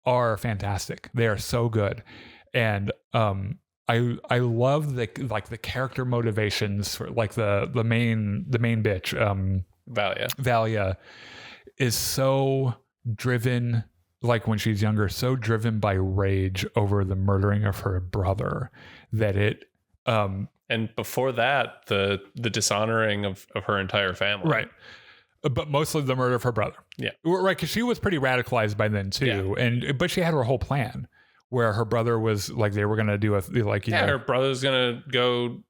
are fantastic. They are so good, and I love the character motivations for like the main bitch Valia is so driven, like when she's younger, so driven by rage over the murdering of her brother that it and before that, the dishonoring of her entire family. Right. But mostly the murder of her brother. Yeah. Right, because she was pretty radicalized by then too. Yeah. But she had her whole plan where her brother was like, they were going to do her brother's going to go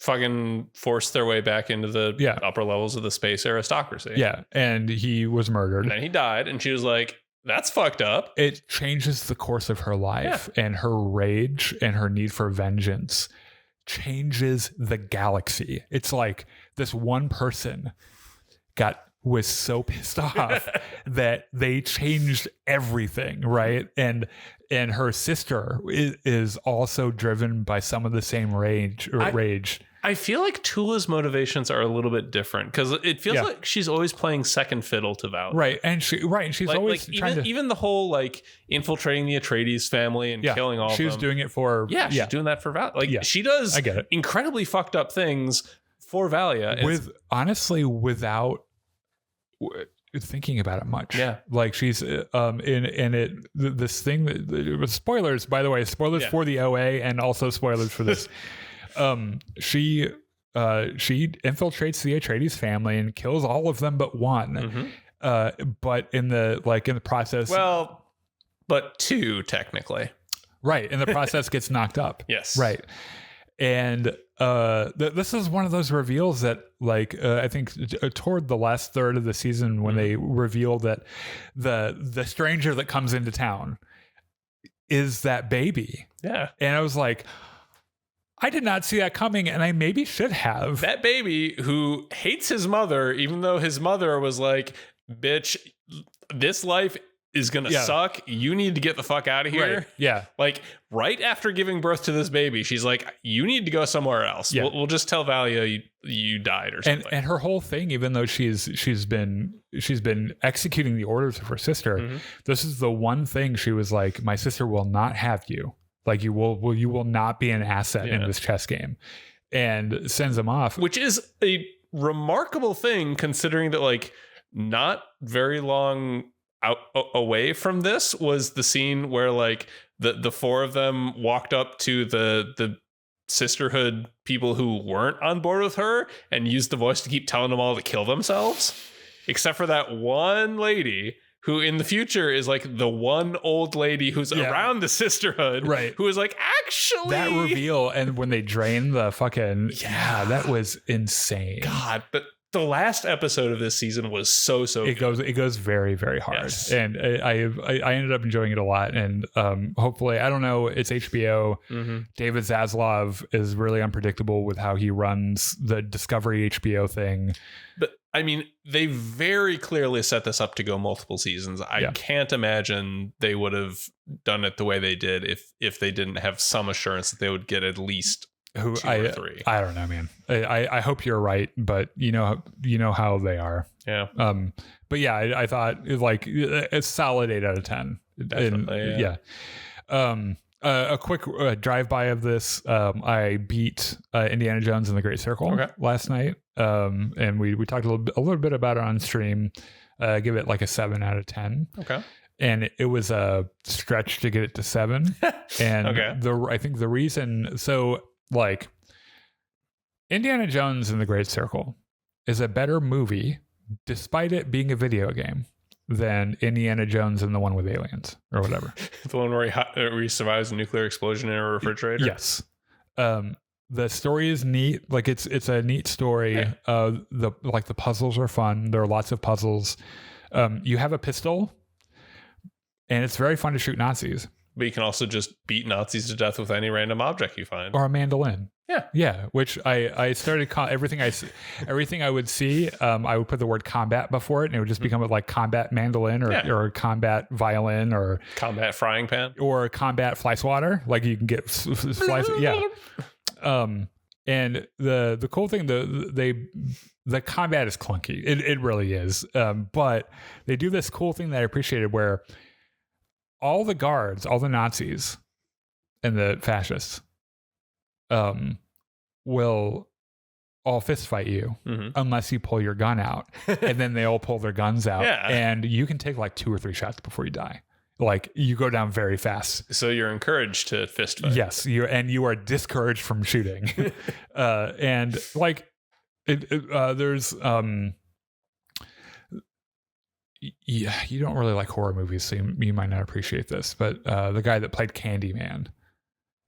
fucking force their way back into the upper levels of the space aristocracy. Yeah. And he was murdered. And then he died. And she was like, that's fucked up. It changes the course of her life, and her rage and her need for vengeance changes the galaxy. It's like this one person was so pissed off that they changed everything, right? And her sister is also driven by some of the same rage. I feel like Tula's motivations are a little bit different because it feels like she's always playing second fiddle to Val. Right. And she's always trying to... Even the whole like infiltrating the Atreides family and killing all of them. She's doing it for... Yeah, she's doing that for Val. Like she does incredibly fucked up things for Valia. Without thinking about it much. Yeah. Like she's this thing that it was spoilers, by the way, for the OA and also spoilers for this. She infiltrates the Atreides family and kills all of them but one. But in the process, but two technically. Right. In the process gets knocked up. Yes. Right. And this is one of those reveals that I think toward the last third of the season when they reveal that the stranger that comes into town is that baby. Yeah. And I was like, I did not see that coming, and I maybe should have. That baby who hates his mother, even though his mother was like, bitch, this life is going to suck. You need to get the fuck out of here. Right. Yeah. Like right after giving birth to this baby, she's like, you need to go somewhere else. Yeah. We'll just tell Valia you died or something. And her whole thing, even though she's been executing the orders of her sister, this is the one thing she was like, my sister will not have you. Like you will not be an asset in this chess game, and sends him off. Which is a remarkable thing considering that like not very long away from this was the scene where like the four of them walked up to the sisterhood people who weren't on board with her and used the voice to keep telling them all to kill themselves, except for that one lady who in the future is like the one old lady who's around the sisterhood, right? Who is like, actually, that reveal, and when they drain the fucking that was insane. God, but the last episode of this season was so it good. It goes very, very hard, and I ended up enjoying it a lot. And hopefully, I don't know, it's HBO. David Zaslav is really unpredictable with how he runs the Discovery HBO thing, but I mean, they very clearly set this up to go multiple seasons. I can't imagine they would have done it the way they did if they didn't have some assurance that they would get at least 2 or 3. I don't know, man. I hope you're right, but you know how they are. Yeah. But yeah, I thought it's solid 8 out of 10. Definitely. A quick drive-by of this. I beat Indiana Jones and the Great Circle last night, and we talked a little bit about it on stream. Give it like a 7 out of 10. Okay. And it was a stretch to get it to 7. And I think the reason, so like Indiana Jones and the Great Circle is a better movie, despite it being a video game, than Indiana Jones and the one with aliens or whatever. The one where he survives a nuclear explosion in a refrigerator. Yes. The story is neat. Like it's a neat story. The puzzles are fun. There are lots of puzzles. You have a pistol, and it's very fun to shoot Nazis. But you can also just beat Nazis to death with any random object you find. Or a mandolin. Yeah. Which I started everything I would see. I would put the word combat before it, and it would just become like combat mandolin or combat violin or combat frying pan or combat fly swatter. Like you can get flies. And the cool thing, the combat is clunky. It really is. But they do this cool thing that I appreciated where all the guards, all the Nazis and the fascists, will all fist fight you unless you pull your gun out. And then they all pull their guns out. Yeah. And you can take like 2 or 3 shots before you die. Like you go down very fast. So you're encouraged to fist fight. Yes, you are discouraged from shooting. And like there's yeah, you don't really like horror movies, so you might not appreciate this, but the guy that played Candyman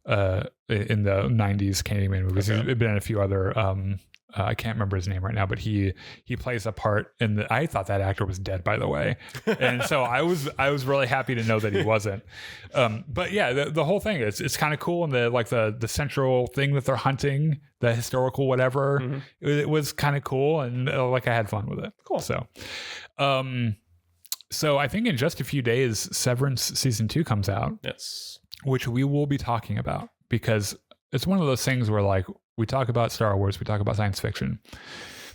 in the 90s Candyman movies, he's been in a few other I can't remember his name right now, but he plays a part in the, I thought that actor was dead, by the way. And so I was really happy to know that he wasn't. But yeah, the whole thing is, it's kind of cool. And the central thing that they're hunting, the historical whatever, it was kind of cool. And like I had fun with it. Cool. So I think in just a few days, Severance season 2 comes out. Yes. Which we will be talking about, because it's one of those things where like we talk about Star Wars, we talk about science fiction,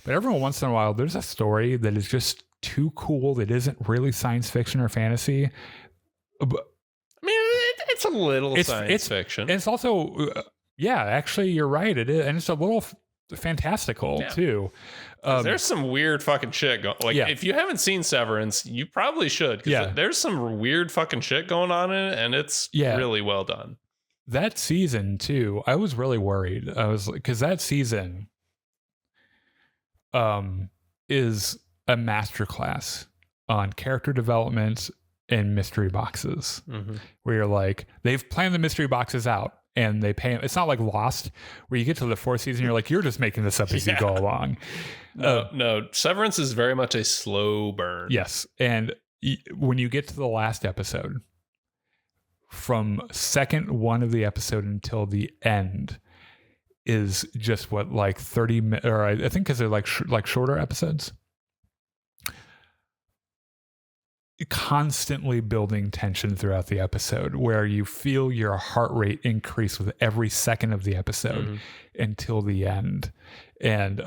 but every once in a while there's a story that is just too cool that isn't really science fiction or fantasy. I mean, it's a little science fiction. It's also, yeah, actually you're right. It is. And it's a little fantastical too. There's some weird fucking shit going. Like if you haven't seen Severance, you probably should. Because there's some weird fucking shit going on in it, and it's really well done. That season too, I was really worried. I was, because that season is a masterclass on character development and mystery boxes, where you're like, they've planned the mystery boxes out. And they pay. It's not like Lost, where you get to the 4th season, you're like, you're just making this up as you go along. No, Severance is very much a slow burn. Yes, and when you get to the last episode, from second 1 of the episode until the end, is just what, like 30 minutes, or I think because they're like shorter episodes. Constantly building tension throughout the episode, where you feel your heart rate increase with every second of the episode until the end. And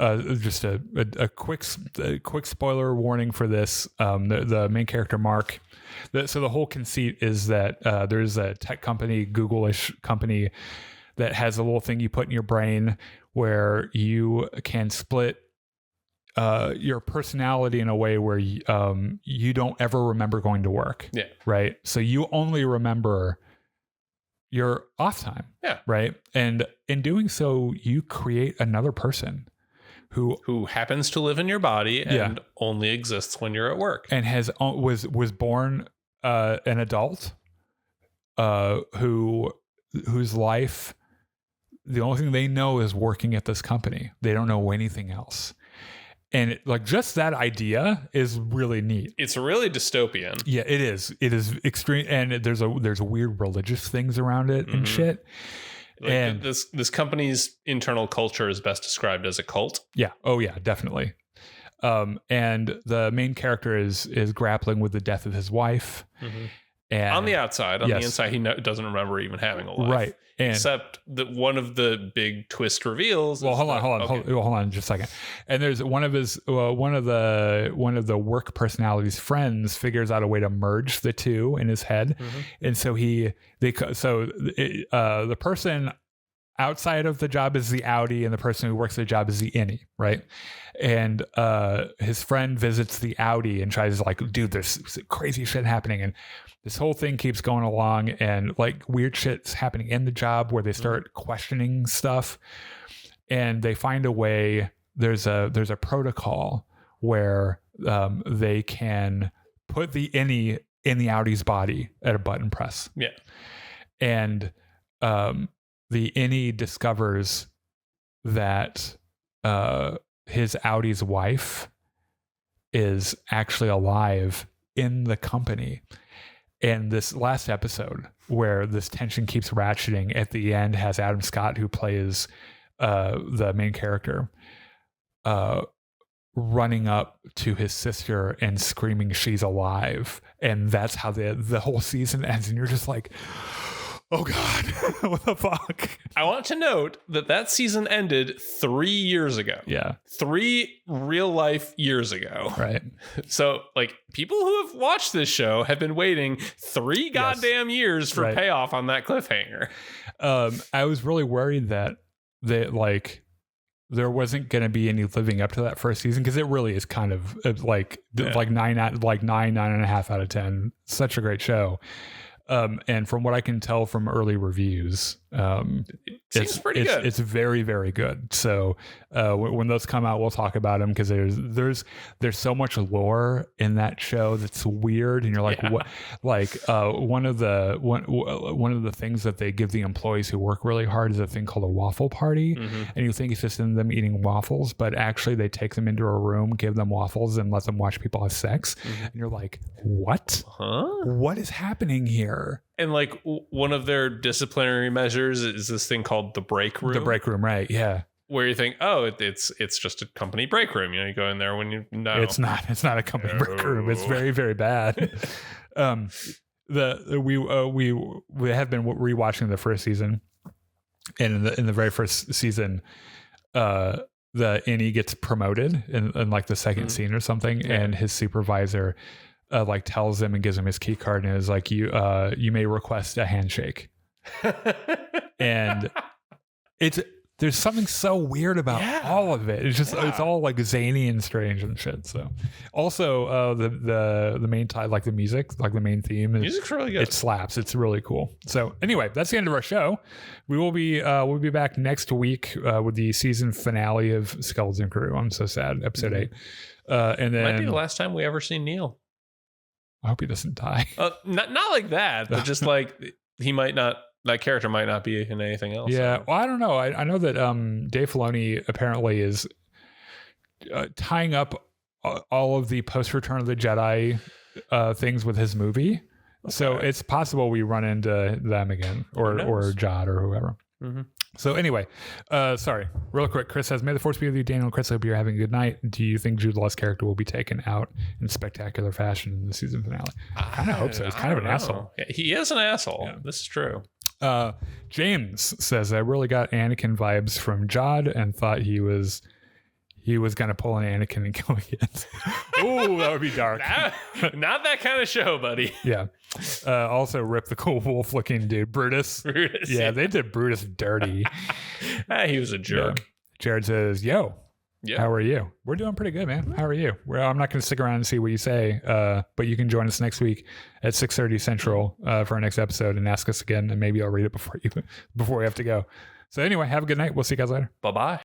just a quick spoiler warning for this: the main character Mark. So the whole conceit is that there's a tech company, Google-ish company, that has a little thing you put in your brain where you can split your personality in a way where you don't ever remember going to work. Yeah. Right. So you only remember your off time. Yeah. Right. And in doing so, you create another person who happens to live in your body and only exists when you're at work, and was born an adult whose life, the only thing they know is working at this company. They don't know anything else. And like just that idea is really neat. It's really dystopian. Yeah, it is. It is extreme, and there's weird religious things around it and shit. Like and this company's internal culture is best described as a cult. Yeah. Oh yeah, definitely. And the main character is grappling with the death of his wife. And on the outside, on the inside, he doesn't remember even having a life. Right. And except that one of the big twist reveals. Well, hold on just a second. And there's one of the work personality's friends figures out a way to merge the two in his head. And so the person outside of the job is the Audi, and the person who works the job is the innie, right? And his friend visits the Audi and tries to like, dude, there's crazy shit happening, and this whole thing keeps going along, and like weird shit's happening in the job where they start questioning stuff, and they find a way. There's a protocol where they can put the innie in the Audi's body at a button press. Yeah, and the innie discovers that his Audi's wife is actually alive in the company. And this last episode, where this tension keeps ratcheting, at the end has Adam Scott, who plays the main character, running up to his sister and screaming she's alive. And that's how the whole season ends. And you're just like, oh God, what the fuck? I want to note that season ended 3 years ago. Yeah. 3 real life years ago. Right. So like people who have watched this show have been waiting 3 goddamn years for payoff on that cliffhanger. I was really worried that there wasn't going to be any living up to that first season, because it really is kind of like 9.5 out of 10. Such a great show. And from what I can tell from early reviews, it seems pretty good. It's very, very good. So when those come out, we'll talk about them, because there's so much lore in that show that's weird, and you're like, what? Like one of the things that they give the employees who work really hard is a thing called a waffle party, and you think it's just them eating waffles, but actually they take them into a room, give them waffles, and let them watch people have sex, and you're like, what? What is happening here? And like one of their disciplinary measures is this thing called the break room. The break room, right? Yeah. Where you think, oh, it's just a company break room. You go in there when you know. It's not a company break room. It's very, very bad. We have been rewatching the first season, and in the very first season, the Innie gets promoted in like the second scene or something, and his supervisor like tells him and gives him his key card and is like, you may request a handshake. And there's something so weird about all of it. It's just it's all like zany and strange and shit. So also the main like the music, like the main theme, music's really good. It slaps. It's really cool. So anyway, that's the end of our show. We will be we'll be back next week with the season finale of Skeleton Crew. I'm so sad. Episode 8. And then might be the last time we ever see Neil. I hope he doesn't die. Not like that, but just like that character might not be in anything else. Yeah, well, I don't know. I know that Dave Filoni apparently is tying up all of the post-Return of the Jedi things with his movie. Okay. So it's possible we run into them again, or Jod or whoever. So anyway, sorry, real quick. Chris says, "May the force be with you, Daniel. Chris, I hope you're having a good night. Do you think Jude Law's character will be taken out in spectacular fashion in the season finale?" I kind of hope so. He's kind of an asshole. Yeah, he is an asshole. Yeah. This is true. James says, "I really got Anakin vibes from Jod and thought he was going to pull an Anakin and kill it." Ooh, that would be dark. Not that kind of show, buddy. Yeah. Also, rip the cool wolf-looking dude, Brutus. Yeah, they did Brutus dirty. He was a jerk. Yeah. Jared says, "Yo, how are you?" We're doing pretty good, man. How are you? Well, I'm not going to stick around and see what you say, but you can join us next week at 6:30 Central for our next episode and ask us again, and maybe I'll read it before we have to go. So anyway, have a good night. We'll see you guys later. Bye-bye.